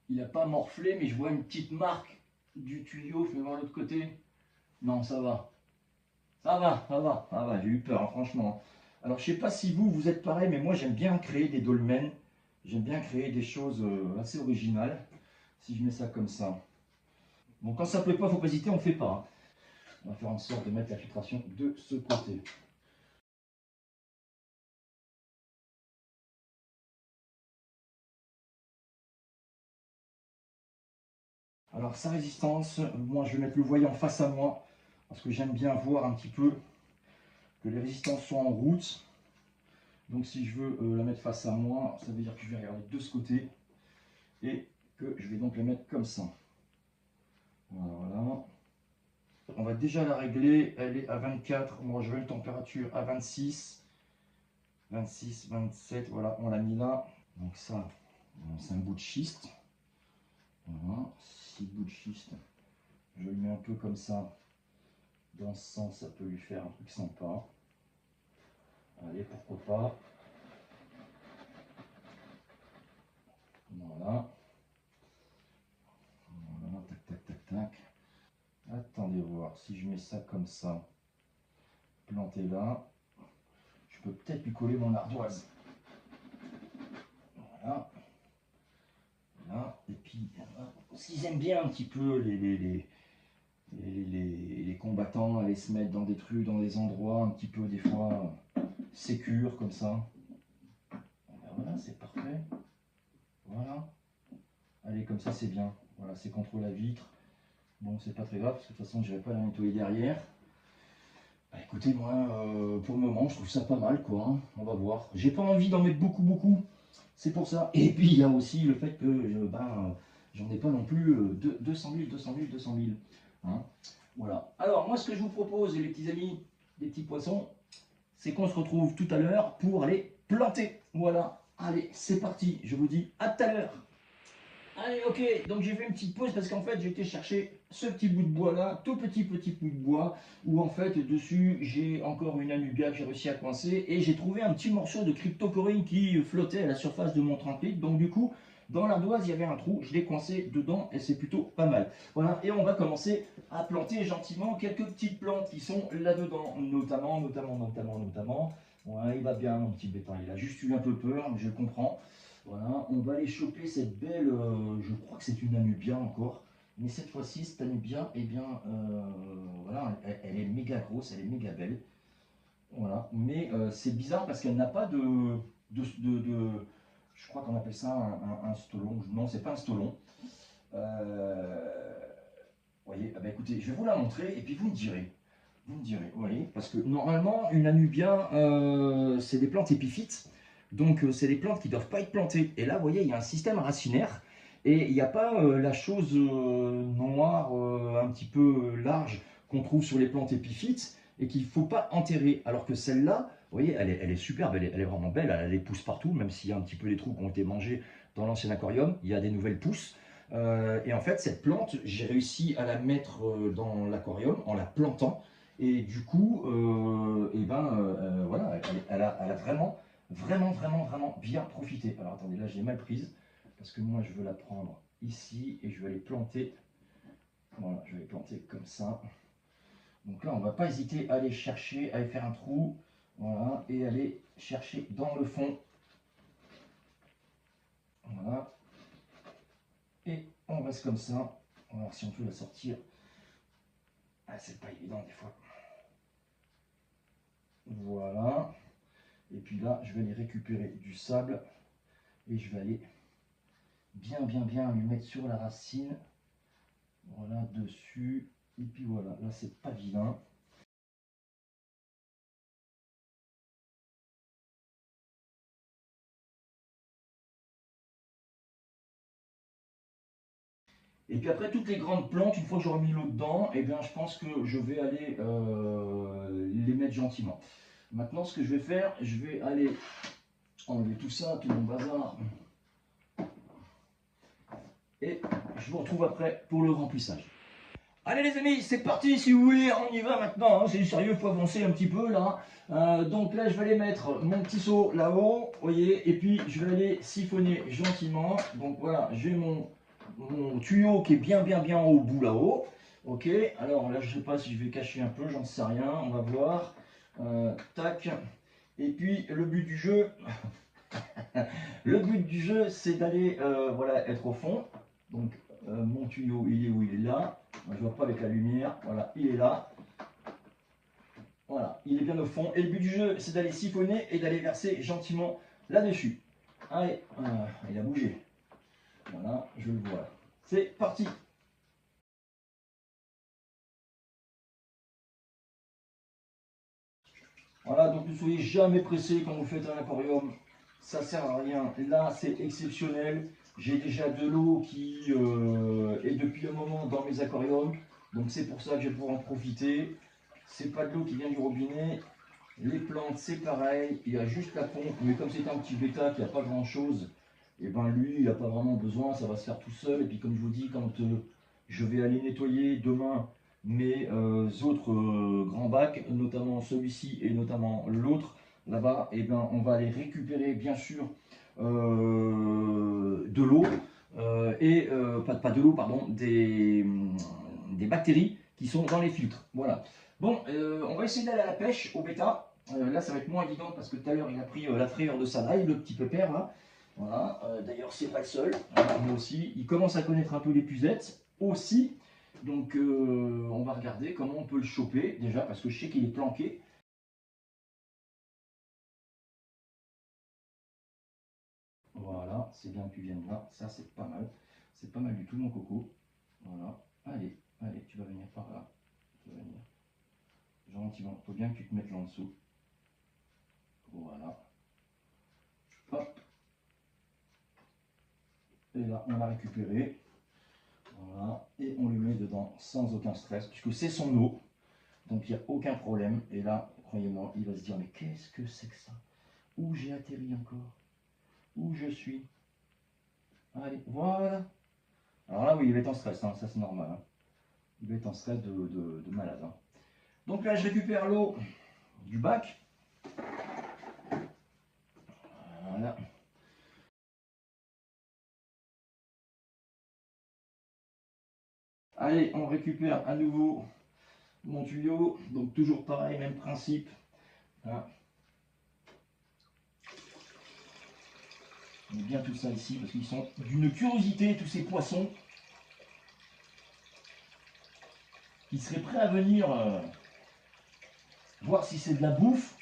Il n'a pas morflé, mais je vois une petite marque du tuyau. Fais voir l'autre côté. Non, ça va. Ça va, ça va. Ah va, j'ai eu peur, hein, franchement. Alors, je sais pas si vous êtes pareil, mais moi, j'aime bien créer des dolmens. J'aime bien créer des choses assez originales. Si je mets ça comme ça. Bon, quand ça ne plaît pas, il ne faut pas hésiter, on ne fait pas. Hein. On va faire en sorte de mettre la filtration de ce côté. Alors sa résistance, moi je vais mettre le voyant face à moi, parce que j'aime bien voir un petit peu que les résistances sont en route. Donc si je veux la mettre face à moi, ça veut dire que je vais regarder de ce côté, et que je vais donc la mettre comme ça. Voilà. On va déjà la régler, elle est à 24, moi je veux une température à 26, 26, 27, voilà, on l'a mis là. Donc ça, c'est un bout de schiste. Voilà, 6 bouts de schiste. Je le mets un peu comme ça. Dans ce sens, ça peut lui faire un truc sympa. Allez, pourquoi pas. Voilà. Voilà, tac, tac, tac, tac. Attendez voir, si je mets ça comme ça, planté là, je peux peut-être lui coller mon ardoise. Voilà. Là, et puis, parce qu'ils aiment bien un petit peu les combattants aller se mettre dans des trucs, dans des endroits un petit peu des fois sécures comme ça. Ben voilà, c'est parfait. Voilà. Allez, comme ça c'est bien. Voilà, c'est contre la vitre. Bon, c'est pas très grave, parce que de toute façon, je vais pas la nettoyer derrière. Bah, écoutez, moi, pour le moment, je trouve ça pas mal, quoi. Hein. On va voir. J'ai pas envie d'en mettre beaucoup, beaucoup. C'est pour ça. Et puis, il y a aussi le fait que j'en ai pas non plus 200 000, 200 000, 200 000. Hein. Voilà. Alors, moi, ce que je vous propose, les petits amis, les petits poissons, c'est qu'on se retrouve tout à l'heure pour aller planter. Voilà. Allez, c'est parti. Je vous dis à tout à l'heure. Allez, ok, donc j'ai fait une petite pause parce qu'en fait j'ai été chercher ce petit bout de bois là, tout petit bout de bois, où en fait dessus j'ai encore une Anubia que j'ai réussi à coincer et j'ai trouvé un petit morceau de cryptocorine qui flottait à la surface de mon 30 litres. Donc du coup, dans l'ardoise il y avait un trou, je l'ai coincé dedans et c'est plutôt pas mal. Voilà, et on va commencer à planter gentiment quelques petites plantes qui sont là-dedans, notamment. Ouais, il va bien mon petit bétail, il a juste eu un peu peur, mais je comprends. Voilà, on va aller choper cette belle, je crois que c'est une Anubia encore, mais cette fois-ci, cette Anubia, eh bien, voilà, elle est méga grosse, elle est méga belle. Voilà, mais c'est bizarre parce qu'elle n'a pas je crois qu'on appelle ça un stolon. Non, c'est pas un stolon. Voyez, ah ben écoutez, je vais vous la montrer et puis vous me direz. Vous me direz, oui, parce que normalement, une Anubia, c'est des plantes épiphytes. Donc, c'est des plantes qui ne doivent pas être plantées. Et là, vous voyez, il y a un système racinaire. Et il n'y a pas la chose noire, un petit peu large, qu'on trouve sur les plantes épiphytes et qu'il ne faut pas enterrer. Alors que celle-là, vous voyez, elle est superbe, elle est vraiment belle. Elle a des pousses partout, même s'il y a un petit peu des trous qui ont été mangés dans l'ancien aquarium. Il y a des nouvelles pousses. Et en fait, cette plante, j'ai réussi à la mettre dans l'aquarium en la plantant. Et du coup, voilà, elle a vraiment bien profité. Alors attendez, là j'ai mal prise, parce que moi je veux la prendre ici et je vais aller planter. Voilà, je vais les planter comme ça. Donc là, on ne va pas hésiter à aller chercher, à aller faire un trou, voilà, et aller chercher dans le fond. Voilà. Et on reste comme ça. On va voir si on peut la sortir. Ah, c'est pas évident des fois. Voilà. Et puis là, je vais aller récupérer du sable et je vais aller bien lui mettre sur la racine. Voilà, dessus. Et puis voilà, là c'est pas vilain. Et puis après, toutes les grandes plantes, une fois que j'aurai mis l'eau dedans, et bien je pense que je vais aller les mettre gentiment. Maintenant, ce que je vais faire, je vais aller enlever tout ça, tout mon bazar. Et je vous retrouve après pour le remplissage. Allez les amis, c'est parti si vous voulez, on y va maintenant, hein, c'est du sérieux, il faut avancer un petit peu là. Donc là je vais aller mettre mon petit seau là-haut, vous voyez, et puis je vais aller siphonner gentiment. Donc voilà, j'ai mon tuyau qui est bien au bout là-haut. Ok, alors là je sais pas si je vais cacher un peu, j'en sais rien, on va voir. Tac, et puis le but du jeu, Le but du jeu, c'est d'aller voilà, être au fond. Donc, mon tuyau, il est où? Il est là. Moi, je ne vois pas avec la lumière. Voilà, il est là. Voilà, il est bien au fond. Et le but du jeu, c'est d'aller siphonner et d'aller verser gentiment là-dessus. Allez, il a bougé. Voilà, je le vois. C'est parti. Voilà, donc ne soyez jamais pressé quand vous faites un aquarium. Ça sert à rien. Là, c'est exceptionnel. J'ai déjà de l'eau qui est depuis un moment dans mes aquariums. Donc c'est pour ça que je vais pouvoir en profiter. C'est pas de l'eau qui vient du robinet. Les plantes, c'est pareil. Il y a juste la pompe. Mais comme c'est un petit bêta qui n'a pas grand chose, et ben lui, il n'a pas vraiment besoin. Ça va se faire tout seul. Et puis comme je vous dis, quand je vais aller nettoyer demain mes autres grands bacs, notamment celui-ci et notamment l'autre, là-bas, et ben on va aller récupérer bien sûr de l'eau et pas de l'eau, pardon, des bactéries qui sont dans les filtres. Voilà. Bon, on va essayer d'aller à la pêche au bêta. Là, ça va être moins évident parce que tout à l'heure, il a pris la frayeur de sa live, le petit pépère là. Voilà. D'ailleurs, c'est pas le seul. Voilà, moi aussi, il commence à connaître un peu les puzettes aussi. Donc, on va regarder comment on peut le choper déjà parce que je sais qu'il est planqué. Voilà, c'est bien que tu viennes là. Ça, c'est pas mal. C'est pas mal du tout, mon coco. Voilà. Allez, allez, tu vas venir par là. Tu vas venir gentiment. Il faut bien que tu te mettes là en dessous. Voilà. Hop. Et là, on l'a récupéré. Voilà. Et on le met dedans sans aucun stress, puisque c'est son eau. Donc, il n'y a aucun problème. Et là, croyez-moi, il va se dire, mais qu'est-ce que c'est que ça? Où j'ai atterri encore? Où je suis? Allez, voilà. Alors là, oui, il va être en stress, hein, ça c'est normal. Hein. Il va être en stress de malade. Hein. Donc là, je récupère l'eau du bac. Voilà. Allez, on récupère à nouveau mon tuyau. Donc toujours pareil, même principe. Voilà. On met bien tout ça ici parce qu'ils sont d'une curiosité, tous ces poissons. Qui seraient prêts à venir voir si c'est de la bouffe.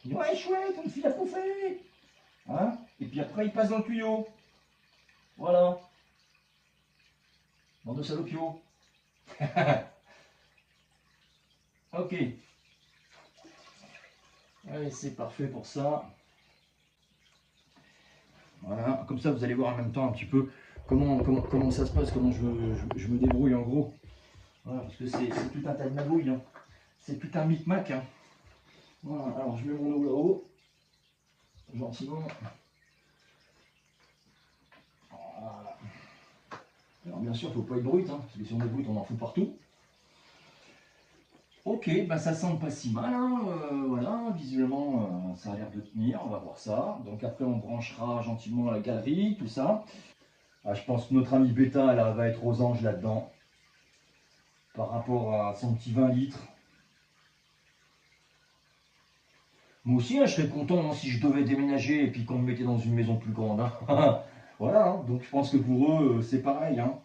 Ouais, chouette, on me file à bouffer. Hein? Et puis après, ils passent dans le tuyau. Voilà. Bande de salopios. Ok. Allez, c'est parfait pour ça. Voilà, comme ça vous allez voir en même temps un petit peu comment ça se passe, comment je me débrouille en gros. Voilà, parce que c'est tout un tas de magouilles. Hein. C'est tout un micmac. Hein. Voilà, alors je mets mon eau là-haut. Gentiment. Voilà. Alors bien sûr, il ne faut pas être brut, hein, parce que si on est brut, on en fout partout. Ok, bah ça semble pas si mal, hein, voilà, visuellement ça a l'air de tenir, on va voir ça. Donc après on branchera gentiment la galerie, tout ça. Ah, je pense que notre ami Bêta là, va être aux anges là-dedans, par rapport à son petit 20 litres. Moi aussi, hein, je serais content hein, si je devais déménager et puis qu'on me mettait dans une maison plus grande. Hein. Voilà, hein, donc je pense que pour eux, c'est pareil. Hein.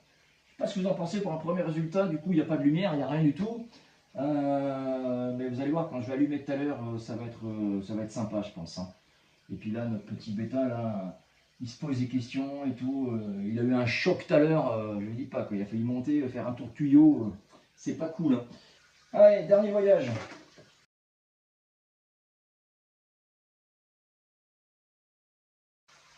Je ne sais pas ce que vous en pensez pour un premier résultat, du coup il n'y a pas de lumière, il n'y a rien du tout. Mais vous allez voir, quand je vais allumer tout à l'heure, ça va être sympa, je pense. Hein. Et puis là, notre petit bêta, là, il se pose des questions et tout. Il a eu un choc tout à l'heure, je ne dis pas, quoi. Il a failli monter, faire un tour de tuyau. C'est pas cool. Hein. Allez, dernier voyage.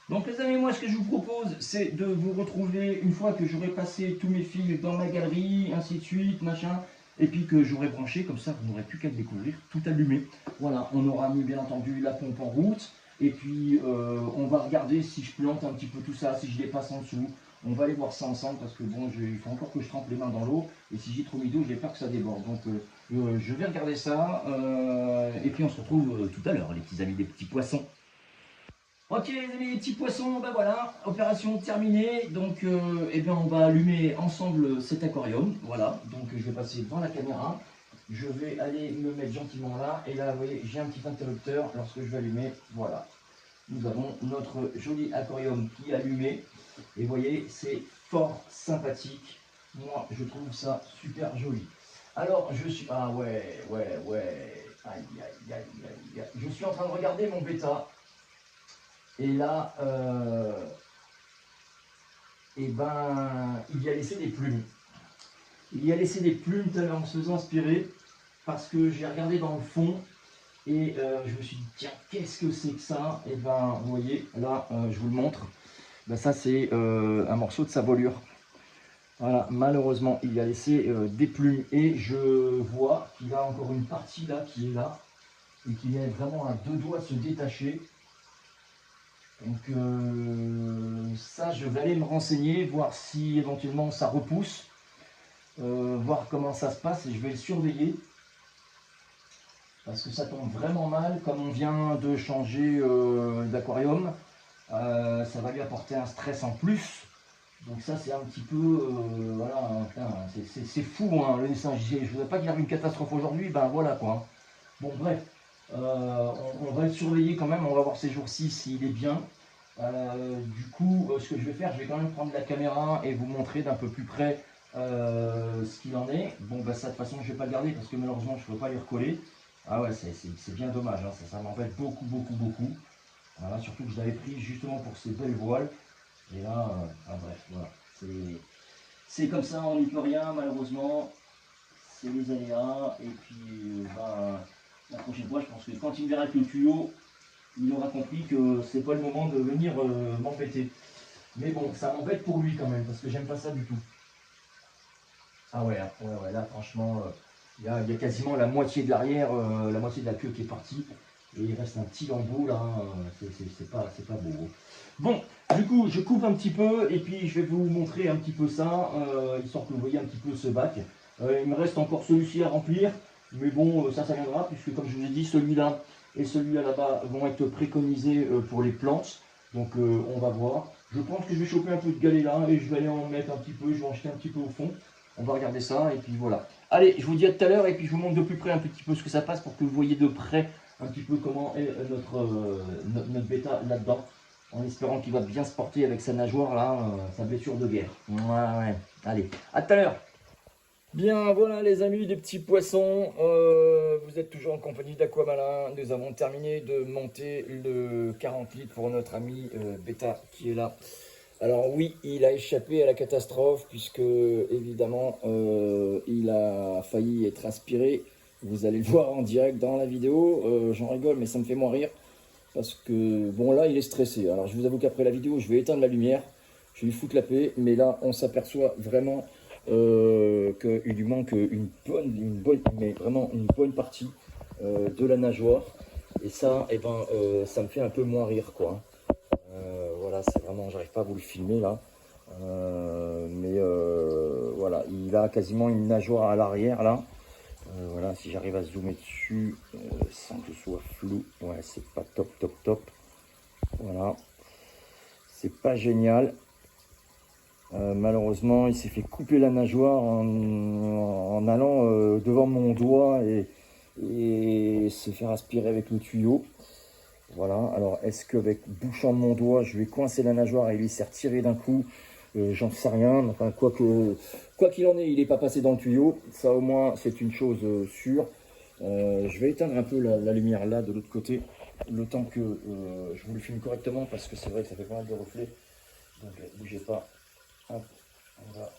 Donc les amis, moi ce que je vous propose, c'est de vous retrouver une fois que j'aurai passé tous mes fils dans ma galerie, ainsi de suite, machin, et puis que j'aurai branché, comme ça vous n'aurez plus qu'à le découvrir, tout allumé. Voilà, on aura mis bien entendu la pompe en route, et puis on va regarder si je plante un petit peu tout ça, si je dépasse en dessous. On va aller voir ça ensemble, parce que bon, il faut encore que je trempe les mains dans l'eau, et si j'ai trop mis d'eau, j'ai peur que ça déborde. Donc je vais regarder ça, et puis on se retrouve tout à l'heure, les petits amis des petits poissons. Ok les amis, les petits poissons, ben voilà, opération terminée. Donc eh bien, on va allumer ensemble cet aquarium. Voilà, donc je vais passer devant la caméra. je vais aller me mettre gentiment là. Et là, vous voyez, j'ai un petit interrupteur. Lorsque je vais allumer, voilà. Nous avons notre joli aquarium qui est allumé. Et vous voyez, c'est fort sympathique. Moi, je trouve ça super joli. Alors, je suis... Ah ouais. Aïe, aïe, aïe, aïe, aïe. Je suis en train de regarder mon bêta. Et là, et ben, il y a laissé des plumes. Il y a laissé des plumes tout à l'heure en se faisant aspirer. Parce que j'ai regardé dans le fond. Et je me suis dit, tiens, qu'est-ce que c'est que ça? Et ben, vous voyez, là, je vous le montre. Ben, ça, c'est un morceau de sa voilure. Voilà, malheureusement, il a laissé des plumes. Et je vois qu'il a encore une partie là qui est là. Et qui est vraiment à deux doigts de se détacher. Donc ça, je vais aller me renseigner, voir si éventuellement ça repousse. Voir comment ça se passe et je vais le surveiller. Parce que ça tombe vraiment mal, comme on vient de changer d'aquarium, ça va lui apporter un stress en plus. Donc ça c'est un petit peu, voilà, c'est fou hein, le dessin. Je ne voudrais pas qu'il arrive une catastrophe aujourd'hui, ben voilà quoi. Bon bref, on va le surveiller quand même, on va voir ces jours-ci s'il est bien. Du coup, ce que je vais faire, je vais quand même prendre la caméra et vous montrer d'un peu plus près ce qu'il en est. Bon ben ça de toute façon je ne vais pas le garder parce que malheureusement je ne peux pas lui recoller. Ah ouais, c'est bien dommage, hein. Ça m'embête beaucoup. Voilà, surtout que je l'avais pris justement pour ces belles voiles. Et là, bref, voilà. C'est comme ça, on n'y peut rien, malheureusement. C'est les aléas. Et puis, la prochaine fois, je pense que quand il verra avec le tuyau, il aura compris que c'est pas le moment de venir m'embêter. Mais bon, ça m'embête pour lui quand même, parce que j'aime pas ça du tout. Ah ouais, hein, ouais, là franchement, il y a quasiment la moitié de l'arrière, la moitié de la queue qui est partie. Et il reste un petit lambeau là, c'est pas beau. Bon, du coup, je coupe un petit peu et puis je vais vous montrer un petit peu ça, histoire que vous voyez un petit peu ce bac. Il me reste encore celui-ci à remplir, mais bon, ça viendra, puisque comme je vous ai dit, celui-là et celui-là là-bas vont être préconisés pour les plantes. Donc on va voir. Je pense que je vais choper un peu de galets là et je vais aller en mettre un petit peu, je vais en jeter un petit peu au fond. On va regarder ça et puis voilà. Allez, je vous dis à tout à l'heure et puis je vous montre de plus près un petit peu ce que ça passe pour que vous voyez de près un petit peu comment est notre bêta là-dedans. En espérant qu'il va bien se porter avec sa nageoire là, sa blessure de guerre. Ouais. Allez, à tout à l'heure. Bien, voilà les amis des petits poissons, vous êtes toujours en compagnie d'Aquamalin. Nous avons terminé de monter le 40 litres pour notre ami Bêta qui est là. Alors oui, il a échappé à la catastrophe puisque évidemment il a failli être aspiré. Vous allez le voir en direct dans la vidéo. J'en rigole mais ça me fait moins rire parce que bon là il est stressé. Alors je vous avoue qu'après la vidéo je vais éteindre la lumière, je vais lui foutre la paix, mais là on s'aperçoit vraiment qu'il lui manque mais vraiment une bonne partie de la nageoire. Et ça, ça me fait un peu moins rire quoi. Voilà, c'est vraiment, j'arrive pas à vous le filmer là, voilà, il a quasiment une nageoire à l'arrière là. Voilà, si j'arrive à zoomer dessus sans que ce soit flou, ouais, c'est pas top. Voilà, c'est pas génial. Malheureusement, il s'est fait couper la nageoire en allant devant mon doigt et se faire aspirer avec le tuyau. Voilà, alors est-ce qu'avec bouchant de mon doigt, je vais coincer la nageoire et lui s'est retiré d'un coup? J'en sais rien, enfin quoi qu'il en est, il n'est pas passé dans le tuyau, ça au moins c'est une chose sûre. Je vais éteindre un peu la lumière là de l'autre côté, le temps que je vous le filme correctement, parce que c'est vrai que ça fait pas mal de reflets, donc bougez pas. Hop, voilà,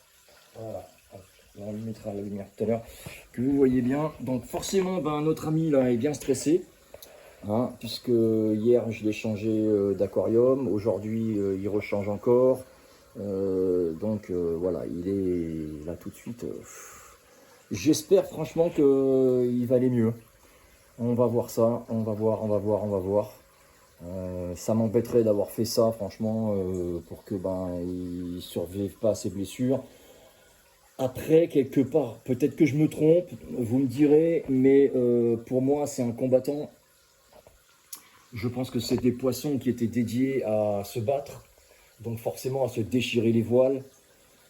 hop, on lui mettra la lumière tout à l'heure, que vous voyez bien. Donc forcément, notre ami là est bien stressé. Hein, puisque hier je l'ai changé d'aquarium, aujourd'hui il rechange encore, voilà, il est là tout de suite. J'espère franchement qu'il va aller mieux. On va voir ça, on va voir. Ça m'embêterait d'avoir fait ça franchement pour que il survive pas à ses blessures. Après, quelque part, peut-être que je me trompe, vous me direz, mais pour moi c'est un combattant. Je pense que c'est des poissons qui étaient dédiés à se battre, donc forcément à se déchirer les voiles.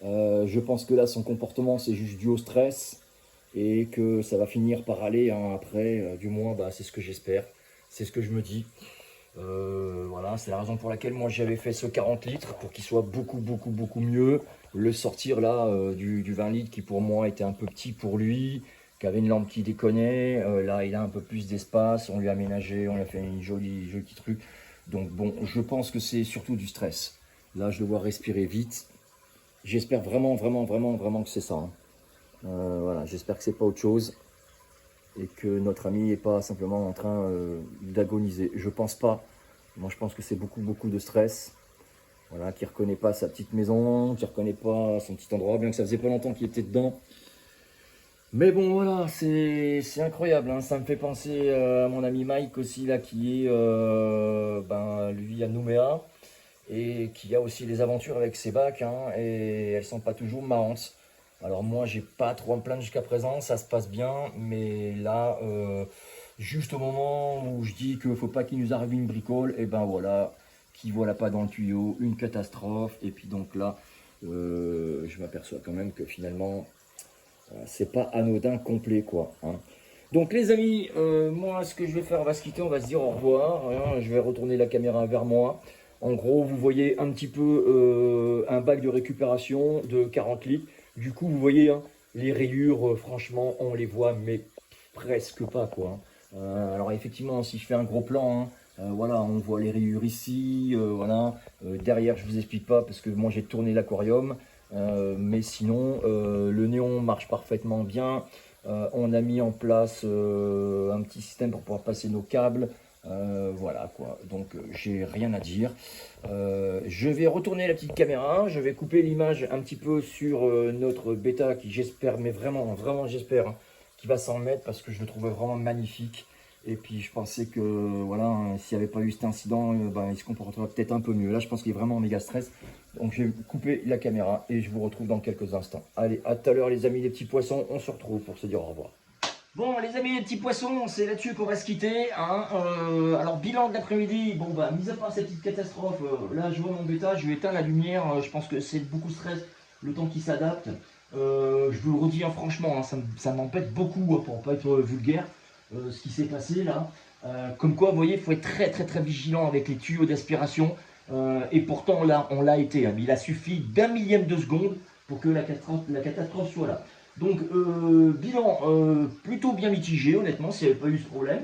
Je pense que là, son comportement, c'est juste dû au stress. et que ça va finir par aller hein, après, du moins bah, c'est ce que j'espère, c'est ce que je me dis. Voilà, c'est la raison pour laquelle moi j'avais fait ce 40 litres pour qu'il soit beaucoup mieux. Le sortir là du 20 litres qui pour moi était un peu petit pour lui, qui avait une lampe qui déconnait. Là il a un peu plus d'espace, on lui a aménagé, on lui a fait une jolie truc. Donc bon, je pense que c'est surtout du stress. Là je le vois respirer vite. J'espère vraiment que c'est ça. Hein. Voilà, j'espère que c'est pas autre chose et que notre ami n'est pas simplement en train d'agoniser. Je pense pas. Moi, je pense que c'est beaucoup de stress. Voilà, qui ne reconnaît pas sa petite maison, qui ne reconnaît pas son petit endroit, bien que ça faisait pas longtemps qu'il était dedans. Mais bon, voilà, c'est incroyable. Hein. Ça me fait penser à mon ami Mike aussi, là, qui est, lui, à Nouméa, et qui a aussi des aventures avec ses bacs, hein, et elles sont pas toujours marrantes. Alors moi, j'ai pas trop à me plaindre jusqu'à présent, ça se passe bien, mais là, juste au moment où je dis qu'il faut pas qu'il nous arrive une bricole, et ben voilà, qui voilà pas dans le tuyau, une catastrophe, et puis donc là, je m'aperçois quand même que finalement, c'est pas anodin complet, quoi. Hein. Donc les amis, moi ce que je vais faire, on va se quitter, on va se dire au revoir, hein, je vais retourner la caméra vers moi. En gros, vous voyez un petit peu un bac de récupération de 40 litres. Du coup, vous voyez, hein, les rayures, franchement, on les voit, mais presque pas, quoi. Alors, effectivement, si je fais un gros plan, hein, voilà, on voit les rayures ici, voilà. Derrière, je vous explique pas, parce que moi, j'ai tourné l'aquarium. Mais sinon, le néon marche parfaitement bien. On a mis en place un petit système pour pouvoir passer nos câbles. Voilà quoi, donc j'ai rien à dire. Je vais retourner la petite caméra, je vais couper l'image un petit peu sur notre bêta qui j'espère, mais vraiment j'espère, hein, qui va s'en mettre parce que je le trouvais vraiment magnifique. Et puis je pensais que voilà, hein, s'il n'y avait pas eu cet incident, il se comporterait peut-être un peu mieux. Là je pense qu'il est vraiment en méga stress. Donc je vais couper la caméra et je vous retrouve dans quelques instants. Allez, à tout à l'heure les amis des petits poissons, on se retrouve pour se dire au revoir. Bon les amis les petits poissons, c'est là-dessus qu'on va se quitter. Hein. Alors bilan de l'après-midi, bon bah mis à part cette petite catastrophe, là je vois mon bêta, je lui éteins la lumière, je pense que c'est beaucoup de stress, le temps qu'il s'adapte. Je vous le redis hein, franchement, hein, ça m'embête beaucoup hein, pour pas être vulgaire, ce qui s'est passé là. Comme quoi vous voyez, il faut être très vigilant avec les tuyaux d'aspiration. Et pourtant là on l'a été, hein, il a suffi d'un millième de seconde pour que la catastrophe soit là. Donc, bilan plutôt bien mitigé, honnêtement, s'il n'y avait pas eu ce problème.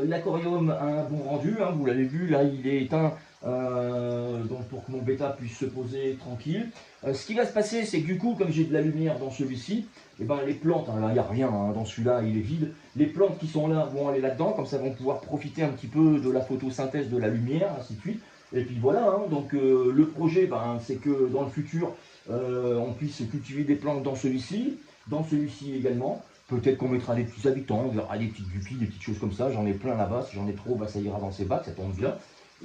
L'aquarium a un bon rendu, hein, vous l'avez vu, là il est éteint donc pour que mon bêta puisse se poser tranquille. Ce qui va se passer, c'est que du coup, comme j'ai de la lumière dans celui-ci, et ben, les plantes, hein, là il n'y a rien, hein, dans celui-là il est vide, les plantes qui sont là vont aller là-dedans, comme ça vont pouvoir profiter un petit peu de la photosynthèse de la lumière, ainsi de suite. Et puis voilà, hein, donc le projet, c'est que dans le futur, on puisse cultiver des plantes dans celui-ci également. Peut-être qu'on mettra des petits habitants, on verra des petites guppies, des petites choses comme ça. J'en ai plein là-bas, si j'en ai trop, ça ira dans ces bacs, ça tombe bien.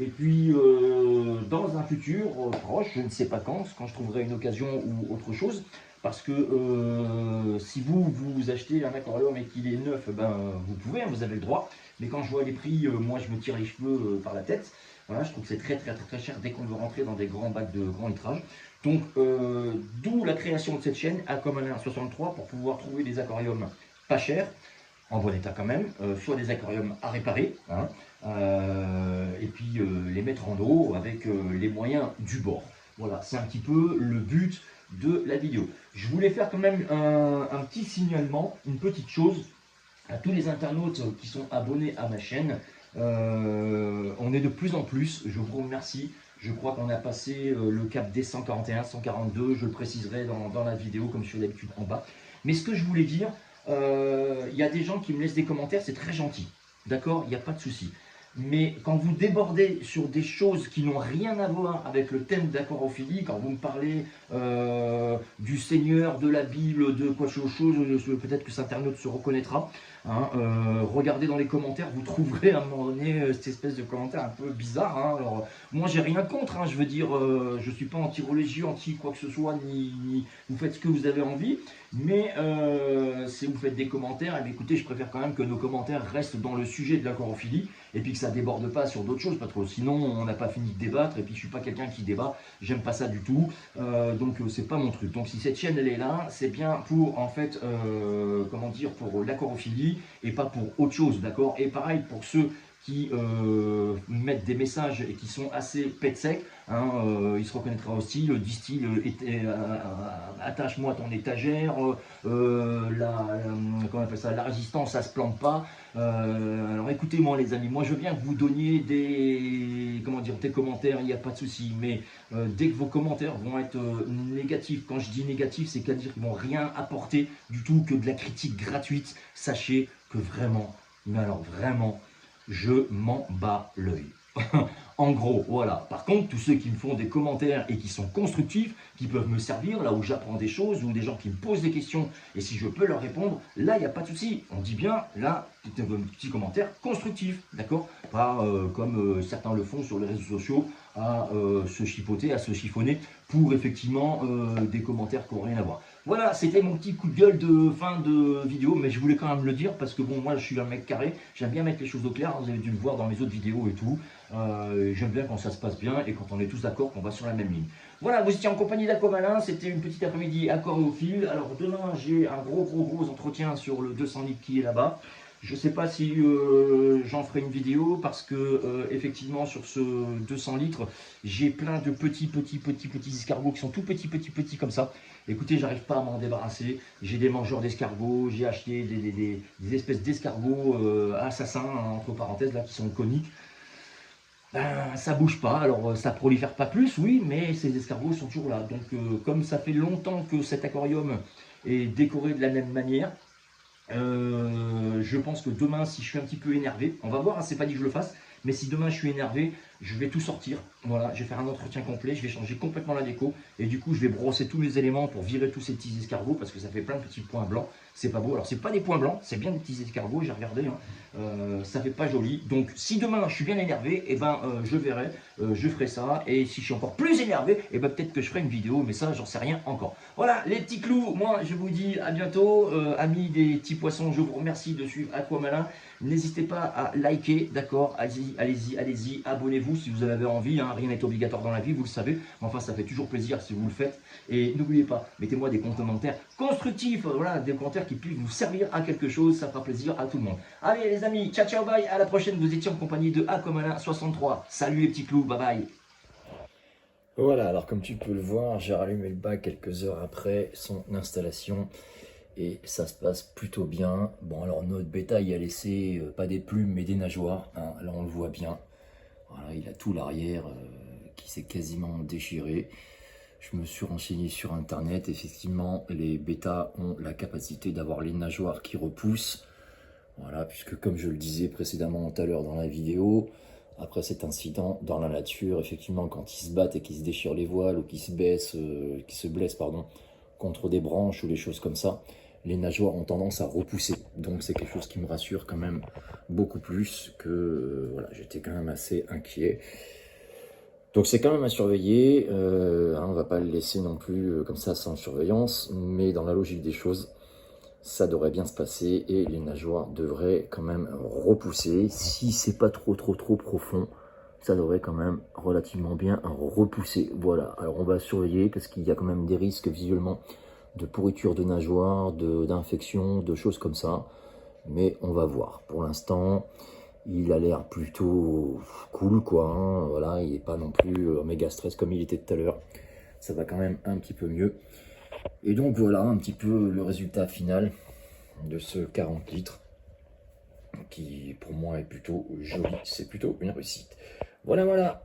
Et puis, dans un futur proche, je ne sais pas quand je trouverai une occasion ou autre chose, parce que si vous achetez un aquarium et qu'il est neuf, vous pouvez, hein, vous avez le droit. Mais quand je vois les prix, moi je me tire les cheveux par la tête. Voilà, je trouve que c'est très cher dès qu'on veut rentrer dans des grands bacs de grand litrage. Donc, d'où la création de cette chaîne Aquaman 63 pour pouvoir trouver des aquariums pas chers, en bon état quand même, soit des aquariums à réparer, hein, et puis les mettre en eau avec les moyens du bord. Voilà, c'est un petit peu le but de la vidéo. Je voulais faire quand même un petit signalement, une petite chose à tous les internautes qui sont abonnés à ma chaîne. On est de plus en plus, je vous remercie. Je crois qu'on a passé le cap des 141, 142, je le préciserai dans la vidéo comme je fais d'habitude en bas. Mais ce que je voulais dire, il y a des gens qui me laissent des commentaires, c'est très gentil, d'accord, il n'y a pas de souci. Mais quand vous débordez sur des choses qui n'ont rien à voir avec le thème d'aquarophilie, quand vous me parlez du Seigneur, de la Bible, de quoi chose, peut-être que cet internaute se reconnaîtra. Hein, regardez dans les commentaires, vous trouverez à un moment donné cette espèce de commentaire un peu bizarre. Hein. Alors, moi, j'ai rien contre, hein, je veux dire, je ne suis pas anti-religieux, anti quoi que ce soit, ni vous faites ce que vous avez envie. Mais si vous faites des commentaires, eh bien, écoutez, je préfère quand même que nos commentaires restent dans le sujet de l'aquarophilie et puis que ça déborde pas sur d'autres choses, parce que sinon on n'a pas fini de débattre. Et puis je suis pas quelqu'un qui débat, j'aime pas ça du tout. Donc c'est pas mon truc. Donc si cette chaîne elle est là, c'est bien pour en fait, comment dire, pour l'acorophilie et pas pour autre chose, d'accord? Et pareil pour ceux qui mettent des messages et qui sont assez pet sec, hein, il se reconnaîtra aussi, le distil attache-moi ton étagère, comment on appelle ça, la résistance ça se plante pas. Alors écoutez-moi les amis, moi je veux bien que vous donniez des, comment dire, des commentaires, il n'y a pas de souci, mais dès que vos commentaires vont être négatifs, quand je dis négatif, c'est qu'à dire qu'ils vont rien apporter du tout, que de la critique gratuite, sachez que vraiment, mais alors vraiment, je m'en bats l'œil. En gros, voilà. Par contre, tous ceux qui me font des commentaires et qui sont constructifs, qui peuvent me servir, là où j'apprends des choses, ou des gens qui me posent des questions, et si je peux leur répondre, là, il n'y a pas de souci. On dit bien, là, petit commentaire constructif, d'accord? Pas comme certains le font sur les réseaux sociaux, à se chipoter, à se chiffonner, pour effectivement des commentaires qui n'ont rien à voir. Voilà, c'était mon petit coup de gueule de fin de vidéo, mais je voulais quand même le dire, parce que bon, moi, je suis un mec carré, j'aime bien mettre les choses au clair, vous avez dû le voir dans mes autres vidéos et tout. J'aime bien quand ça se passe bien et quand on est tous d'accord qu'on va sur la même ligne. Voilà, vous étiez en compagnie d'Aquamalin, c'était une petite après-midi aquariophile. Alors demain, j'ai un gros entretien sur le 200 litres qui est là-bas. Je ne sais pas si j'en ferai une vidéo parce que effectivement sur ce 200 litres, j'ai plein de petits escargots qui sont tout petits comme ça. Écoutez, j'arrive pas à m'en débarrasser. J'ai des mangeurs d'escargots, j'ai acheté des espèces d'escargots assassins, entre parenthèses, là, qui sont coniques. Ben, ça bouge pas, alors ça prolifère pas plus, oui, mais ces escargots sont toujours là. Donc comme ça fait longtemps que cet aquarium est décoré de la même manière, je pense que demain, si je suis un petit peu énervé, on va voir, hein, c'est pas dit que je le fasse, mais si demain je suis énervé, je vais tout sortir. Voilà, je vais faire un entretien complet, je vais changer complètement la déco, et du coup, je vais brosser tous les éléments pour virer tous ces petits escargots, parce que ça fait plein de petits points blancs. C'est pas beau. Alors, c'est pas des points blancs, c'est bien des petits escargots, j'ai regardé, hein. Ça fait pas joli. Donc, si demain je suis bien énervé, et ben, je verrai, je ferai ça, et si je suis encore plus énervé, et ben, peut-être que je ferai une vidéo, mais ça, j'en sais rien encore. Voilà, les petits clous, moi, je vous dis à bientôt. Amis des petits poissons, je vous remercie de suivre Aquamalin. N'hésitez pas à liker, d'accord? Allez-y, abonnez-vous si vous en avez envie, hein. Rien n'est obligatoire dans la vie, vous le savez. Mais enfin, ça fait toujours plaisir si vous le faites. Et n'oubliez pas, mettez-moi des commentaires constructifs, voilà, des commentaires qui puissent vous servir à quelque chose, ça fera plaisir à tout le monde. Allez les amis, ciao ciao, bye, à la prochaine, vous étiez en compagnie de Aquamalin 63. Salut les petits clous, bye bye. Voilà, alors comme tu peux le voir, j'ai rallumé le bac quelques heures après son installation et ça se passe plutôt bien. Bon, alors notre bétail a laissé pas des plumes mais des nageoires, hein, là on le voit bien. Voilà, il a tout l'arrière qui s'est quasiment déchiré. Je me suis renseigné sur internet, effectivement les bêtas ont la capacité d'avoir les nageoires qui repoussent. Voilà, puisque comme je le disais précédemment tout à l'heure dans la vidéo, après cet incident dans la nature, effectivement, quand ils se battent et qu'ils se déchirent les voiles ou qu'ils se blessent, pardon, contre des branches ou des choses comme ça, les nageoires ont tendance à repousser. Donc c'est quelque chose qui me rassure quand même beaucoup plus que voilà, j'étais quand même assez inquiet. Donc c'est quand même à surveiller. On ne va pas le laisser non plus comme ça sans surveillance, mais dans la logique des choses, ça devrait bien se passer et les nageoires devraient quand même repousser. Si c'est pas trop profond, ça devrait quand même relativement bien repousser. Voilà, alors on va surveiller parce qu'il y a quand même des risques visuellement de pourriture de nageoires, d'infection, de choses comme ça. Mais on va voir. Pour l'instant, il a l'air plutôt cool, quoi, hein. Voilà, il n'est pas non plus méga stress comme il était tout à l'heure. Ça va quand même un petit peu mieux. Et donc voilà un petit peu le résultat final de ce 40 litres qui pour moi est plutôt joli, c'est plutôt une réussite. Voilà.